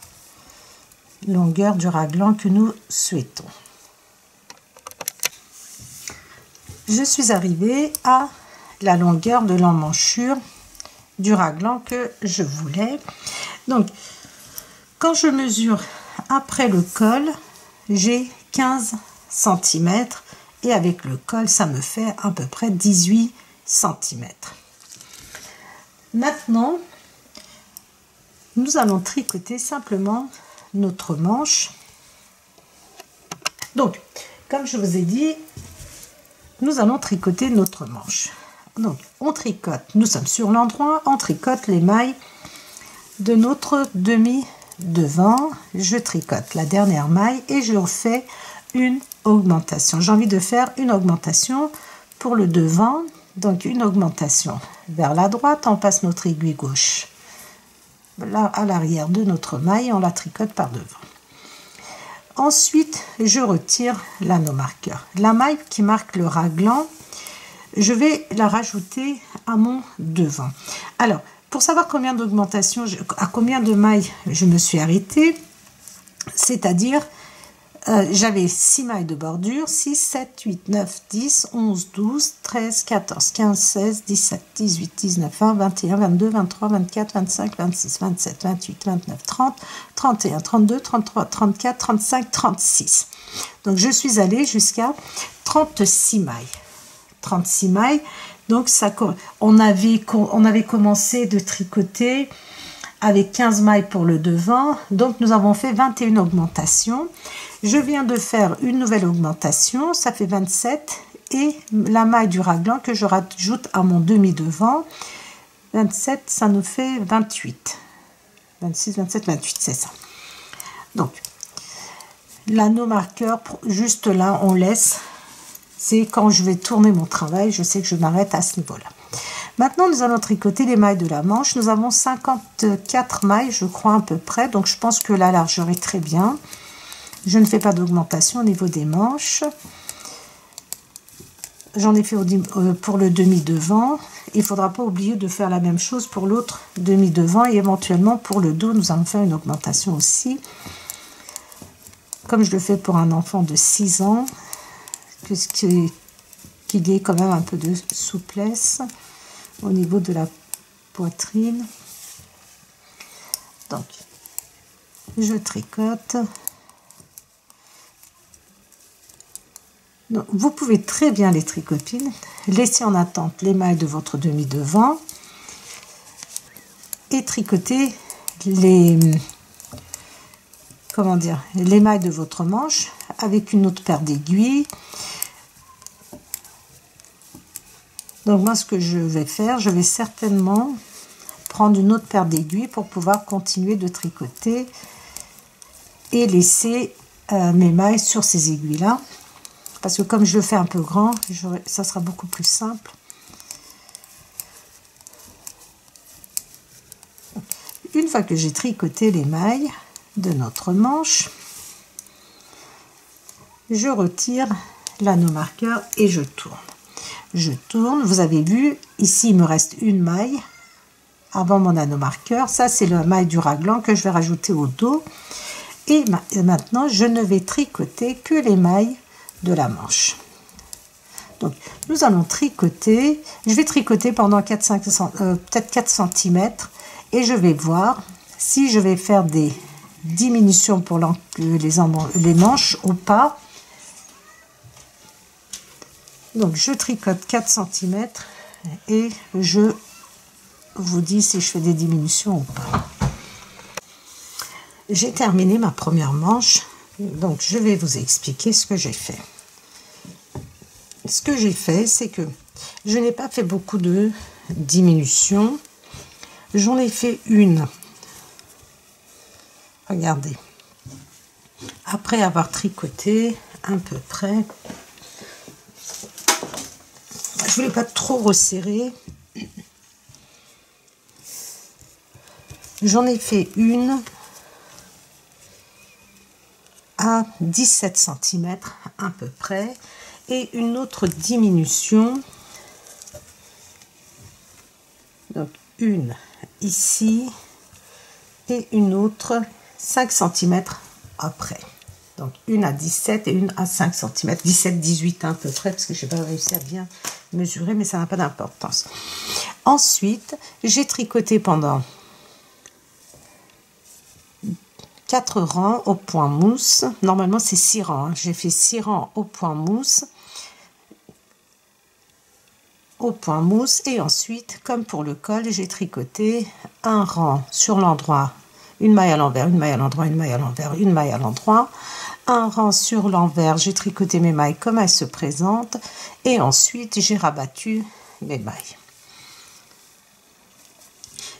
A: longueur du raglan que nous souhaitons. Je suis arrivée à la longueur de l'emmanchure du raglan que je voulais. Donc, quand je mesure après le col, j'ai 15 cm et avec le col, ça me fait à peu près 18 cm. Maintenant, nous allons tricoter simplement notre manche. Donc, comme je vous ai dit, nous allons tricoter notre manche. Donc, on tricote, nous sommes sur l'endroit, on tricote les mailles de notre demi devant. Je tricote la dernière maille et je refais une augmentation. J'ai envie de faire une augmentation pour le devant, donc une augmentation vers la droite. On passe notre aiguille gauche là à l'arrière de notre maille, on la tricote par devant. Ensuite, je retire l'anneau marqueur. La maille qui marque le raglan, je vais la rajouter à mon devant. Alors, pour savoir combien d'augmentations, à combien de mailles je me suis arrêtée, c'est-à-dire, j'avais 6 mailles de bordure, 6, 7, 8, 9, 10, 11, 12, 13, 14, 15, 16, 17, 18, 19, 20, 21, 22, 23, 24, 25, 26, 27, 28, 29, 30, 31, 32, 33, 34, 35, 36. Donc, je suis allée jusqu'à 36 mailles. 36 mailles. Donc, ça, on avait commencé de tricoter avec 15 mailles pour le devant. Donc, nous avons fait 21 augmentations. Je viens de faire une nouvelle augmentation, ça fait 27. Et la maille du raglan que je rajoute à mon demi-devant, 27, ça nous fait 28. 26, 27, 28, c'est ça. Donc, l'anneau marqueur, juste là, on laisse. C'est quand je vais tourner mon travail, je sais que je m'arrête à ce niveau-là. Maintenant, nous allons tricoter les mailles de la manche. Nous avons 54 mailles, je crois, à peu près. Donc, je pense que la largeur est très bien. Je ne fais pas d'augmentation au niveau des manches. J'en ai fait pour le demi-devant. Il ne faudra pas oublier de faire la même chose pour l'autre demi-devant. Et éventuellement, pour le dos, nous allons faire une augmentation aussi. Comme je le fais pour un enfant de 6 ans. Puisqu'il y ait quand même un peu de souplesse au niveau de la poitrine. Donc, je tricote. Donc, vous pouvez très bien les tricoter. Laissez en attente les mailles de votre demi-devant et tricoter les mailles de votre manche avec une autre paire d'aiguilles. Donc moi, ce que je vais faire, je vais certainement prendre une autre paire d'aiguilles pour pouvoir continuer de tricoter et laisser mes mailles sur ces aiguilles-là. Parce que comme je le fais un peu grand, ça sera beaucoup plus simple. Une fois que j'ai tricoté les mailles de notre manche, je retire l'anneau marqueur et je tourne. Je tourne, vous avez vu, ici il me reste une maille avant mon anneau marqueur. Ça, c'est la maille du raglan que je vais rajouter au dos. Et maintenant, je ne vais tricoter que les mailles de la manche. Donc, nous allons tricoter. Je vais tricoter pendant peut-être 4 cm et je vais voir si je vais faire des diminutions pour les manches ou pas. Donc, je tricote 4 cm et je vous dis si je fais des diminutions ou pas. J'ai terminé ma première manche, donc je vais vous expliquer ce que j'ai fait. Ce que j'ai fait, c'est que je n'ai pas fait beaucoup de diminutions. J'en ai fait une. Regardez. Après avoir tricoté à peu près, je voulais pas trop resserrer. J'en ai fait une à 17 cm à peu près et une autre diminution. Donc une ici et une autre 5 cm après. Donc une à 17 et une à 5 cm, 17-18 à peu près, parce que je n'ai pas réussi à bien mesurer, mais ça n'a pas d'importance. Ensuite, j'ai tricoté pendant 4 rangs au point mousse. Normalement, c'est 6 rangs. Hein. J'ai fait 6 rangs au point mousse. Et ensuite, comme pour le col, j'ai tricoté un rang sur l'endroit, une maille à l'envers, une maille à l'endroit, une maille à l'envers, une maille à l'endroit. Un rang sur l'envers, j'ai tricoté mes mailles comme elles se présentent. Et ensuite, j'ai rabattu mes mailles.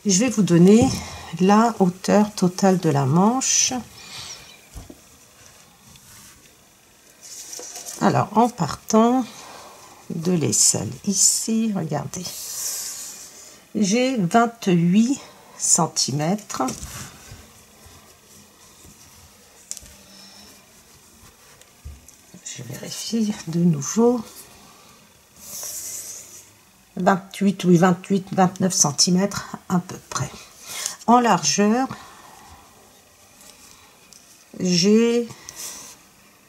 A: Je vais vous donner la hauteur totale de la manche. Alors, en partant de l'aisselle, ici, regardez, j'ai 28 cm. Je vérifie de nouveau. 28, oui, 28, 29 cm à peu près. En largeur, j'ai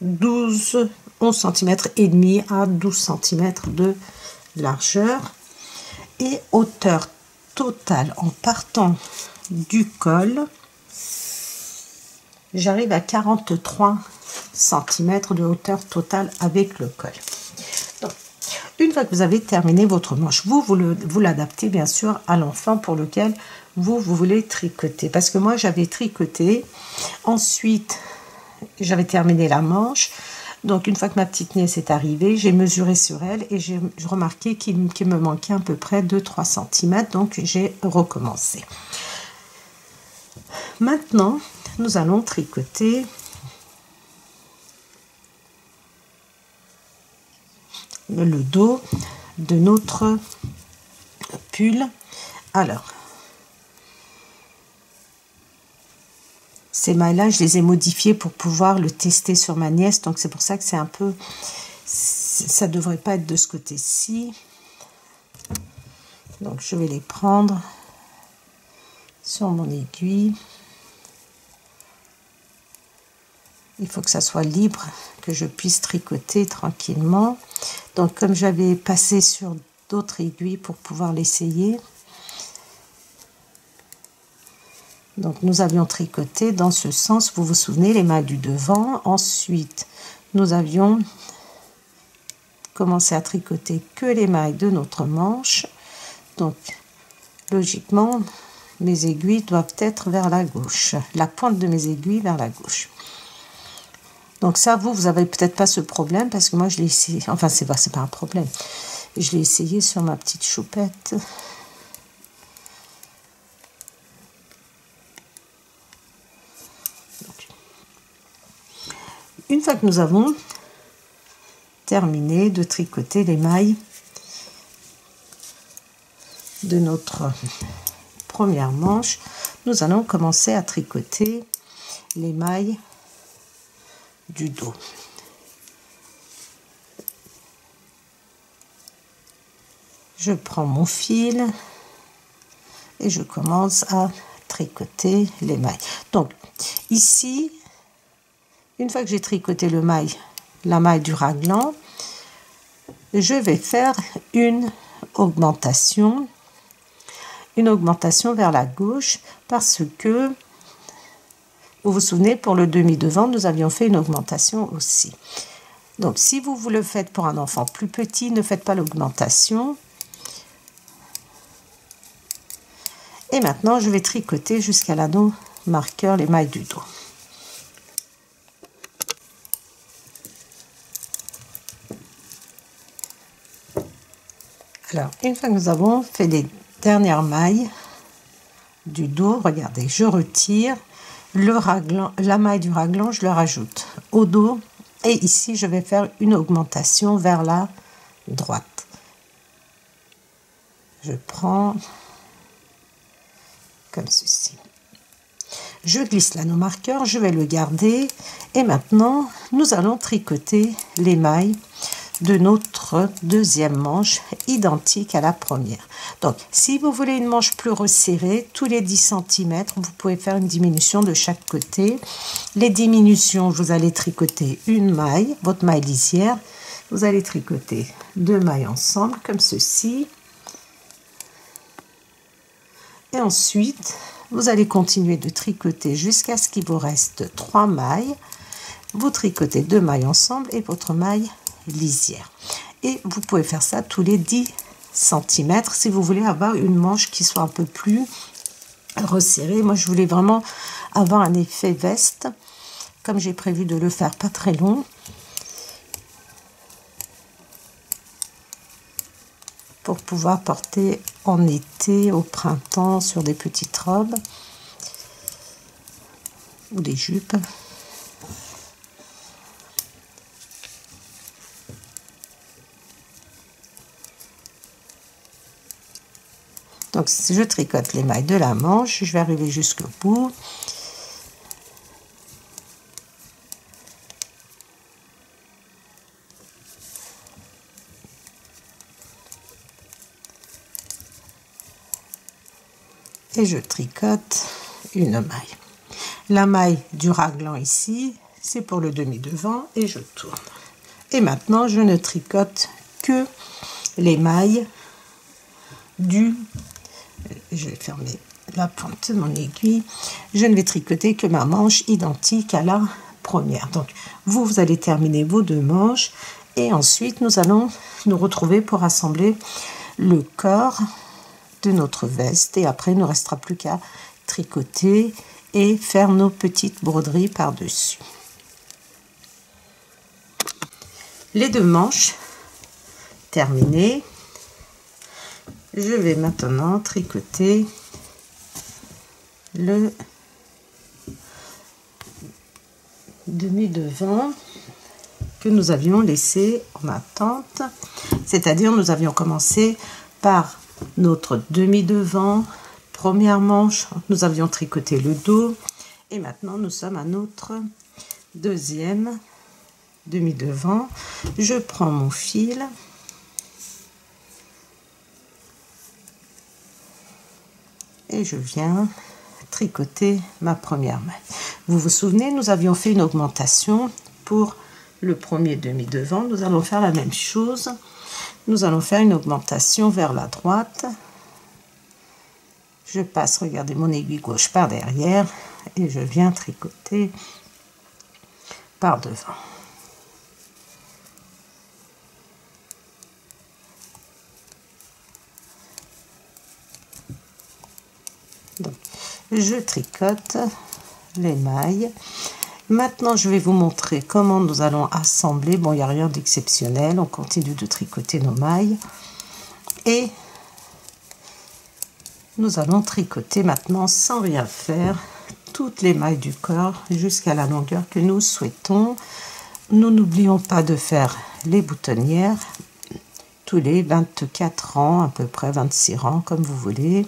A: 11 cm et demi à 12 cm de largeur. Et hauteur totale en partant du col, j'arrive à 43 cm de hauteur totale avec le col. Donc, une fois que vous avez terminé votre manche, vous l'adaptez bien sûr à l'enfant pour lequel vous voulez tricoter. Parce que moi, j'avais tricoté. Ensuite, j'avais terminé la manche. Donc, une fois que ma petite nièce est arrivée, j'ai mesuré sur elle et j'ai remarqué qu'il me manquait à peu près 2-3 cm. Donc, j'ai recommencé. Maintenant, nous allons tricoter le dos de notre pull. Alors, ces mailles-là, je les ai modifiées pour pouvoir le tester sur ma nièce. Donc, c'est pour ça que c'est un peu... Ça ne devrait pas être de ce côté-ci. Donc, je vais les prendre sur mon aiguille. Il faut que ça soit libre, que je puisse tricoter tranquillement. Donc, comme j'avais passé sur d'autres aiguilles pour pouvoir l'essayer. Donc, nous avions tricoté dans ce sens, vous vous souvenez, les mailles du devant. Ensuite, nous avions commencé à tricoter que les mailles de notre manche. Donc, logiquement, mes aiguilles doivent être vers la gauche. La pointe de mes aiguilles vers la gauche. Donc ça, vous n'avez peut-être pas ce problème parce que moi, je l'ai essayé. Enfin, c'est pas un problème. Je l'ai essayé sur ma petite choupette. Donc, une fois que nous avons terminé de tricoter les mailles de notre première manche, nous allons commencer à tricoter les mailles du dos. Je prends mon fil et je commence à tricoter les mailles. Donc ici, une fois que j'ai tricoté la maille du raglan, je vais faire une augmentation vers la gauche parce que vous vous souvenez, pour le demi-devant, nous avions fait une augmentation aussi. Donc, si vous le faites pour un enfant plus petit, ne faites pas l'augmentation. Et maintenant, je vais tricoter jusqu'à l'anneau marqueur les mailles du dos. Alors, une fois que nous avons fait les dernières mailles du dos, regardez, je retire. La maille du raglan, je le rajoute au dos et ici je vais faire une augmentation vers la droite. Je prends comme ceci. Je glisse l'anneau marqueur, je vais le garder et maintenant nous allons tricoter les mailles de notre deuxième manche, identique à la première. Donc, si vous voulez une manche plus resserrée, tous les 10 cm, vous pouvez faire une diminution de chaque côté. Les diminutions, vous allez tricoter une maille, votre maille lisière. Vous allez tricoter 2 mailles ensemble, comme ceci. Et ensuite, vous allez continuer de tricoter jusqu'à ce qu'il vous reste 3 mailles. Vous tricotez 2 mailles ensemble et votre maille lisière. Et vous pouvez faire ça tous les 10 cm si vous voulez avoir une manche qui soit un peu plus resserrée. Moi, je voulais vraiment avoir un effet veste, comme j'ai prévu de le faire pas très long. Pour pouvoir porter en été, au printemps, sur des petites robes ou des jupes. Donc, si je tricote les mailles de la manche, je vais arriver jusqu'au bout. Et je tricote une maille. La maille du raglan ici, c'est pour le demi-devant et je tourne. Et maintenant, je ne tricote que les mailles du... Je vais fermer la pointe de mon aiguille. Je ne vais tricoter que ma manche identique à la première. Donc, vous allez terminer vos 2 manches et ensuite, nous allons nous retrouver pour assembler le corps de notre veste. Et après, il ne restera plus qu'à tricoter et faire nos petites broderies par-dessus. Les 2 manches terminées. Je vais maintenant tricoter le demi-devant que nous avions laissé en attente. C'est-à-dire, nous avions commencé par notre demi-devant, première manche, nous avions tricoté le dos. Et maintenant, nous sommes à notre deuxième demi-devant. Je prends mon fil. Et je viens tricoter ma première maille. Vous vous souvenez, nous avions fait une augmentation pour le premier demi-devant. Nous allons faire la même chose. Nous allons faire une augmentation vers la droite. Je passe, regardez, mon aiguille gauche par derrière et je viens tricoter par devant. Donc, je tricote les mailles. Maintenant, je vais vous montrer comment nous allons assembler. Bon, il n'y a rien d'exceptionnel. On continue de tricoter nos mailles. Et nous allons tricoter maintenant, sans rien faire, toutes les mailles du corps jusqu'à la longueur que nous souhaitons. Nous n'oublions pas de faire les boutonnières tous les 24 rangs, à peu près 26 rangs, comme vous voulez.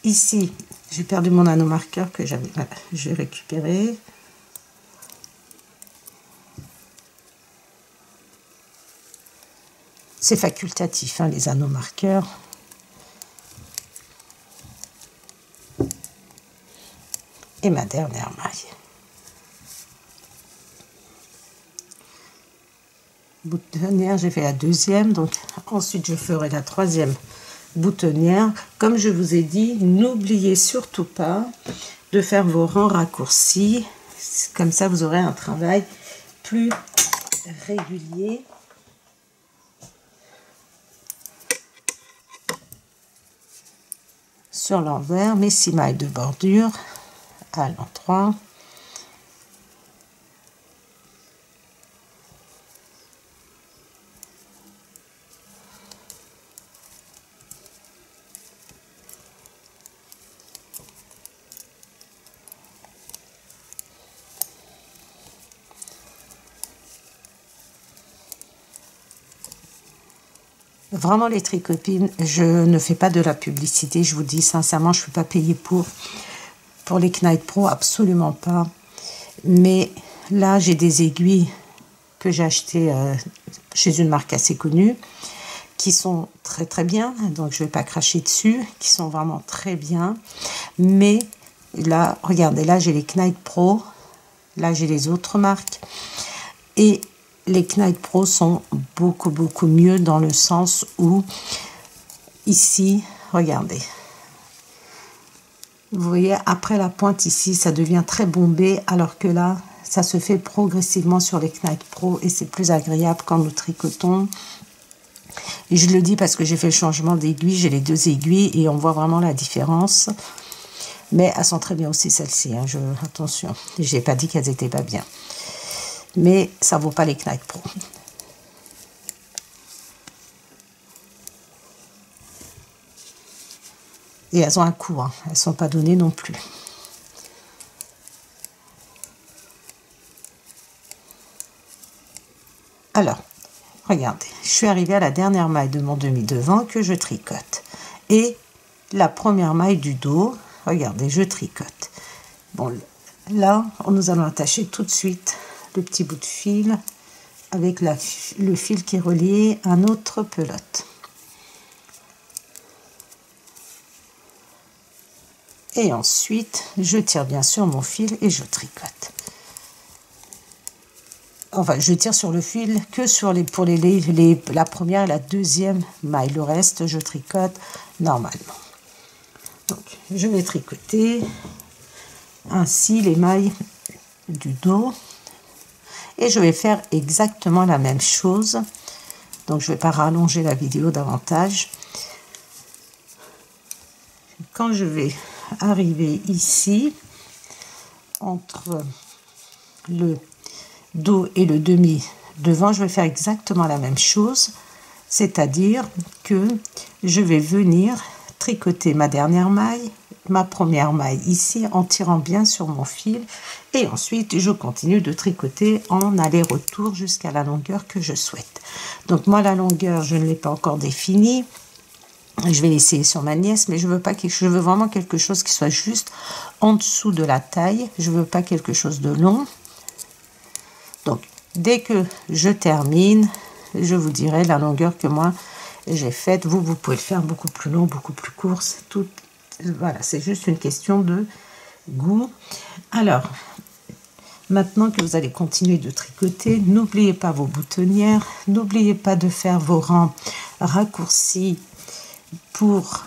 A: Ici, j'ai perdu mon anneau marqueur que j'avais, voilà, j'ai récupéré. C'est facultatif, hein, les anneaux marqueurs. Et ma dernière maille. Boutonnière, j'ai fait la deuxième, donc ensuite je ferai la troisième boutonnière. Comme je vous ai dit, n'oubliez surtout pas de faire vos rangs raccourcis. Comme ça, vous aurez un travail plus régulier. Sur l'envers, mes 6 mailles de bordure à l'endroit. Vraiment les tricopines, je ne fais pas de la publicité, je vous dis sincèrement, je ne suis pas payée pour les Knite Pro, absolument pas. Mais là, j'ai des aiguilles que j'ai achetées chez une marque assez connue, qui sont très très bien, donc je ne vais pas cracher dessus, qui sont vraiment très bien. Mais là, regardez, là j'ai les Knite Pro, là j'ai les autres marques, et les Knite Pro sont beaucoup mieux dans le sens où ici, regardez, vous voyez, après la pointe ici, ça devient très bombé, alors que là, ça se fait progressivement sur les Knite Pro et c'est plus agréable quand nous tricotons. Et je le dis parce que j'ai fait le changement d'aiguille, j'ai les deux aiguilles et on voit vraiment la différence. Mais elles sont très bien aussi celles-ci, hein, attention, je n'ai pas dit qu'elles n'étaient pas bien. Mais ça ne vaut pas les Knite Pro. Et elles ont un coût, hein. Elles ne sont pas données non plus. Alors, regardez, je suis arrivée à la dernière maille de mon demi-devant que je tricote. Et la première maille du dos, regardez, je tricote. Bon, là, nous allons attacher tout de suite le petit bout de fil avec le fil qui est relié à notre pelote. Et ensuite, je tire bien sûr mon fil et je tricote. Enfin, je tire sur le fil que sur la première et la deuxième maille. Le reste, je tricote normalement. Donc, je vais tricoter ainsi les mailles du dos. Et je vais faire exactement la même chose. Donc, je ne vais pas rallonger la vidéo davantage. Quand je vais arriver ici, entre le dos et le demi devant, je vais faire exactement la même chose, c'est-à-dire que je vais venir tricoter ma dernière maille, ma première maille ici en tirant bien sur mon fil et ensuite je continue de tricoter en aller-retour jusqu'à la longueur que je souhaite. Donc moi la longueur je ne l'ai pas encore définie, je vais l'essayer sur ma nièce, mais je veux vraiment quelque chose qui soit juste en dessous de la taille, je veux pas quelque chose de long. Donc, dès que je termine, je vous dirai la longueur que moi j'ai faite. Vous pouvez le faire beaucoup plus long, beaucoup plus court. C'est tout. Voilà, c'est juste une question de goût. Alors, maintenant que vous allez continuer de tricoter, n'oubliez pas vos boutonnières. N'oubliez pas de faire vos rangs raccourcis pour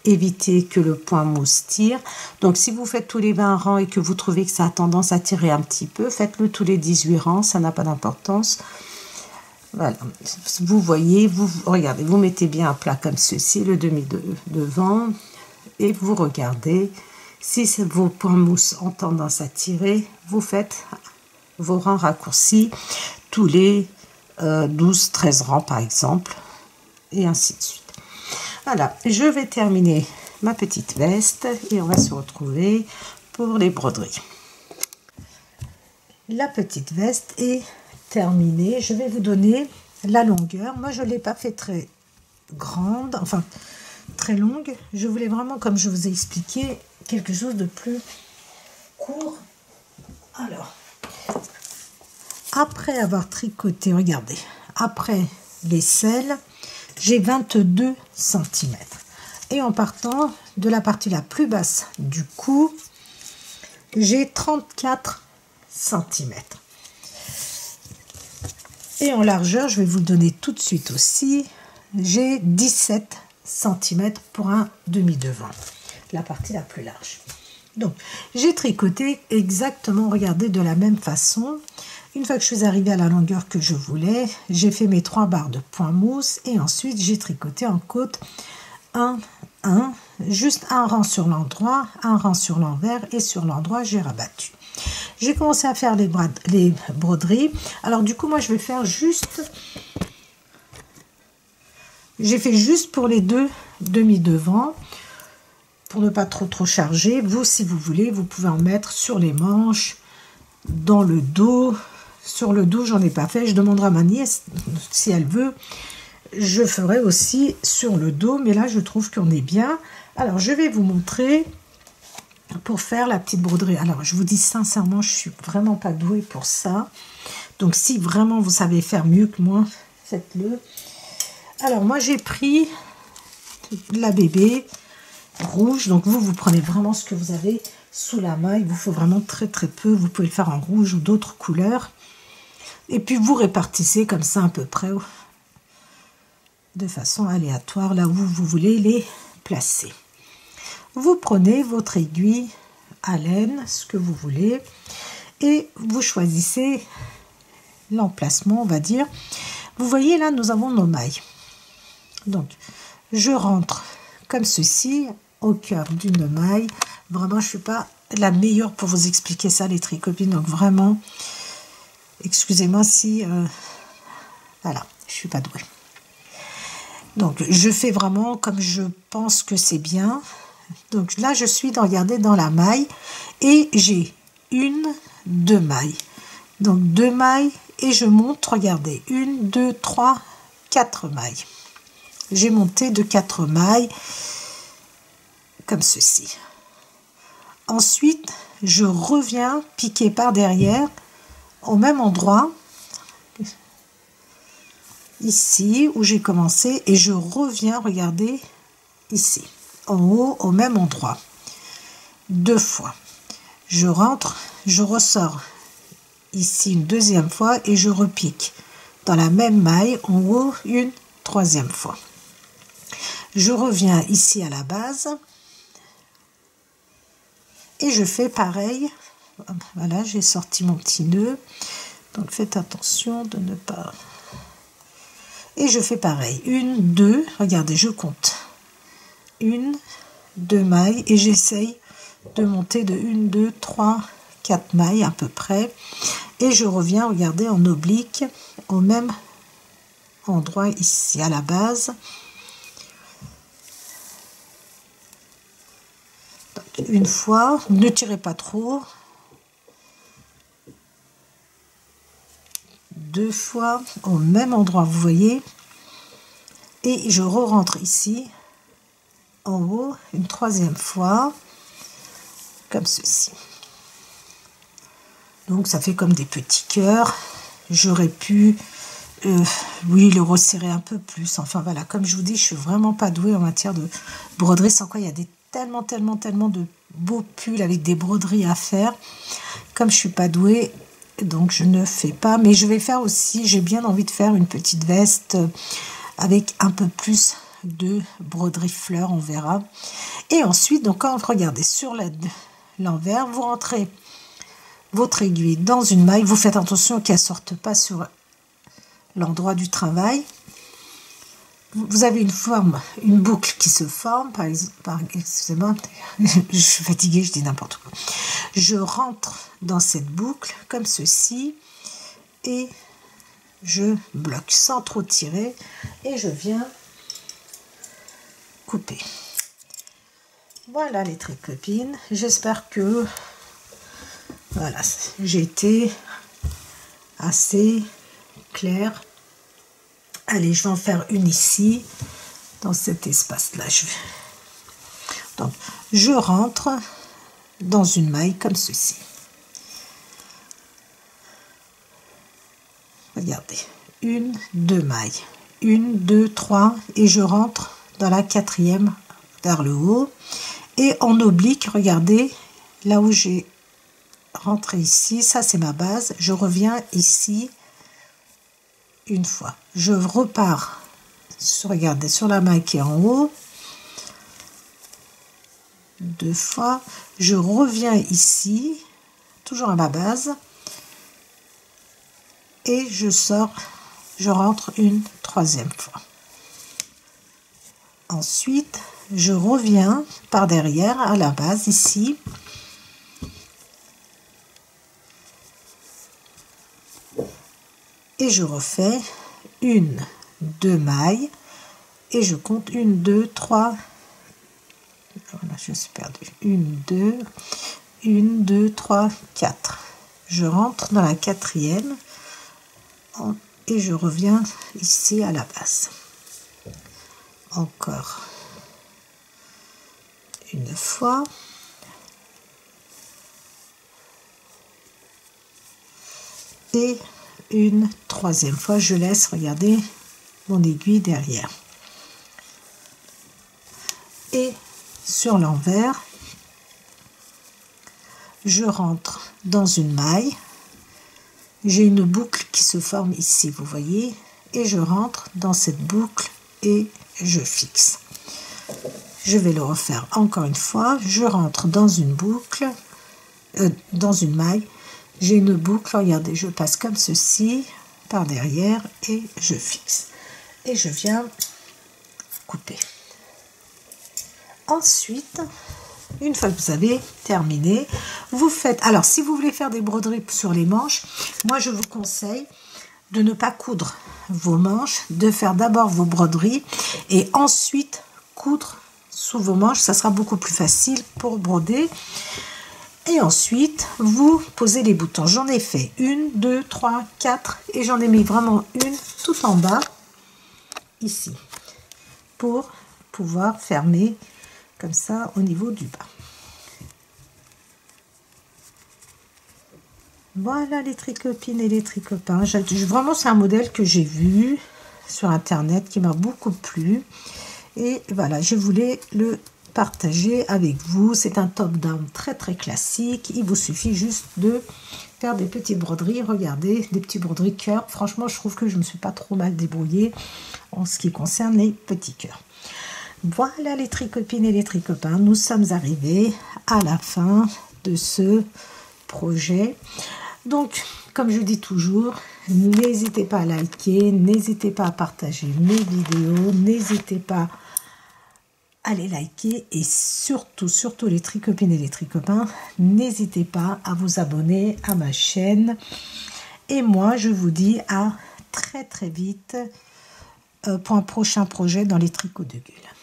A: éviter que le point mousse tire. Donc si vous faites tous les 20 rangs et que vous trouvez que ça a tendance à tirer un petit peu, faites-le tous les 18 rangs, ça n'a pas d'importance. Voilà, vous voyez, regardez, vous mettez bien à plat comme ceci, le demi devant, et vous regardez. Si vos points mousse ont tendance à tirer, vous faites vos rangs raccourcis tous les 12-13 rangs par exemple, et ainsi de suite. Voilà, je vais terminer ma petite veste et on va se retrouver pour les broderies. La petite veste est terminée. Je vais vous donner la longueur. Moi, je ne l'ai pas fait très grande, enfin très longue. Je voulais vraiment, comme je vous ai expliqué, quelque chose de plus court. Alors, après avoir tricoté, regardez, après l'aisselle, j'ai 22 cm. Et en partant de la partie la plus basse du cou, j'ai 34 cm. Et en largeur, je vais vous le donner tout de suite aussi, j'ai 17 cm pour un demi-devant, la partie la plus large. Donc, j'ai tricoté exactement, regardez, de la même façon. Une fois que je suis arrivée à la longueur que je voulais, j'ai fait mes 3 barres de point mousse et ensuite j'ai tricoté en côte 1, 1, juste un rang sur l'endroit, un rang sur l'envers et sur l'endroit j'ai rabattu. J'ai commencé à faire les broderies. Alors du coup, moi je vais faire juste, j'ai fait juste pour les deux demi-devants pour ne pas trop charger. Vous, si vous voulez, vous pouvez en mettre sur les manches, dans le dos. Sur le dos, j'en ai pas fait. Je demanderai à ma nièce si elle veut. je ferai aussi sur le dos, mais là je trouve qu'on est bien. Alors je vais vous montrer pour faire la petite broderie. Alors je vous dis sincèrement, je suis vraiment pas douée pour ça, donc si vraiment vous savez faire mieux que moi, faites-le. Alors moi j'ai pris la bébé rouge, donc vous prenez vraiment ce que vous avez sous la main, il vous faut vraiment très très peu, vous pouvez le faire en rouge ou d'autres couleurs, et puis vous répartissez comme ça à peu près de façon aléatoire là où vous voulez les placer. Vous prenez votre aiguille à laine, ce que vous voulez, et vous choisissez l'emplacement, on va dire. Vous voyez là, nous avons nos mailles. Donc, je rentre comme ceci au cœur d'une maille. Vraiment, je ne suis pas la meilleure pour vous expliquer ça, les tricopines. Donc, vraiment, excusez-moi si... voilà, je ne suis pas douée. Donc, je fais vraiment comme je pense que c'est bien. Donc, là, je suis, regardez, dans la maille. Et j'ai 1, 2 mailles. Donc, 2 mailles. Et je monte, regardez, 1, 2, 3, 4 mailles. J'ai monté de 4 mailles, comme ceci. Ensuite, je reviens piquer par derrière, au même endroit, ici, où j'ai commencé, et je reviens, regardez, ici, en haut, au même endroit, 2 fois. Je rentre, je ressors ici une deuxième fois, et je repique dans la même maille, en haut, une troisième fois. Je reviens ici à la base, et je fais pareil. Voilà, j'ai sorti mon petit nœud, donc faites attention de ne pas... Et je fais pareil, 1, 2, regardez, je compte 1, 2 mailles, et j'essaye de monter de 1, 2, 3, 4 mailles à peu près, et je reviens, regardez, en oblique au même endroit ici à la base. Donc, une fois, ne tirez pas trop, 2 fois au même endroit, vous voyez, et je re-rentre ici en haut une troisième fois, comme ceci. Donc ça fait comme des petits cœurs. J'aurais pu oui, le resserrer un peu plus, enfin voilà, comme je vous dis, je suis vraiment pas douée en matière de broderie, sans quoi il y a des tellement de beaux pulls avec des broderies à faire. Comme je suis pas douée, donc je ne fais pas, mais je vais faire aussi, j'ai bien envie de faire une petite veste avec un peu plus de broderie fleurs, on verra. Et ensuite, donc quand vous regardez sur l'envers, vous rentrez votre aiguille dans une maille, vous faites attention qu'elle ne sorte pas sur l'endroit du travail. Vous avez une boucle qui se forme, excusez-moi, je suis fatiguée, je dis n'importe quoi. Je rentre dans cette boucle comme ceci et je bloque sans trop tirer et je viens couper. Voilà les tricopines, j'espère que voilà, j'ai été assez claire. Allez, je vais en faire une ici, dans cet espace-là. Donc, je rentre dans une maille comme ceci. Regardez, 1, 2 mailles, 1, 2, 3, et je rentre dans la 4e vers le haut. Et en oblique, regardez, là où j'ai rentré ici, ça c'est ma base, je reviens ici une fois. Je repars, regardez, sur la maille qui est en haut, 2 fois. Je reviens ici, toujours à ma base, et je sors, je rentre une 3e fois. Ensuite, je reviens par derrière à la base ici. Et je refais 1, 2 mailles et je compte 1, 2, 3, voilà, je suis perdue, 1, 2, 1, 2, 3, 4. Je rentre dans la 4e et je reviens ici à la base. encore une fois. Et une troisième fois, je laisse, regardez, mon aiguille derrière. Et sur l'envers, je rentre dans une maille. J'ai une boucle qui se forme ici, vous voyez, et je rentre dans cette boucle et je fixe. Je vais le refaire encore une fois. Je rentre dans une boucle, dans une maille. J'ai une boucle, regardez, je passe comme ceci par derrière et je fixe. Et je viens couper. Ensuite, une fois que vous avez terminé, vous faites... Alors, si vous voulez faire des broderies sur les manches, moi, je vous conseille de ne pas coudre vos manches, de faire d'abord vos broderies et ensuite coudre sous vos manches. Ça sera beaucoup plus facile pour broder. Et ensuite, vous posez les boutons. J'en ai fait 1, 2, 3, 4 et j'en ai mis vraiment une tout en bas, ici, pour pouvoir fermer comme ça au niveau du bas. Voilà les tricopines et les tricopains. Vraiment, c'est un modèle que j'ai vu sur internet qui m'a beaucoup plu. Et voilà, je voulais le partager avec vous. C'est un top-down très très classique. Il vous suffit juste de faire des petites broderies. Regardez, des petits broderies cœurs. Franchement, je trouve que je me suis pas trop mal débrouillée en ce qui concerne les petits cœurs. Voilà les tricopines et les tricopains. Nous sommes arrivés à la fin de ce projet. Donc, comme je dis toujours, n'hésitez pas à liker, n'hésitez pas à partager mes vidéos, n'hésitez pas à les liker et surtout les tricopines et les tricopains, n'hésitez pas à vous abonner à ma chaîne. Et moi, je vous dis à très très vite pour un prochain projet dans les tricots de Gull.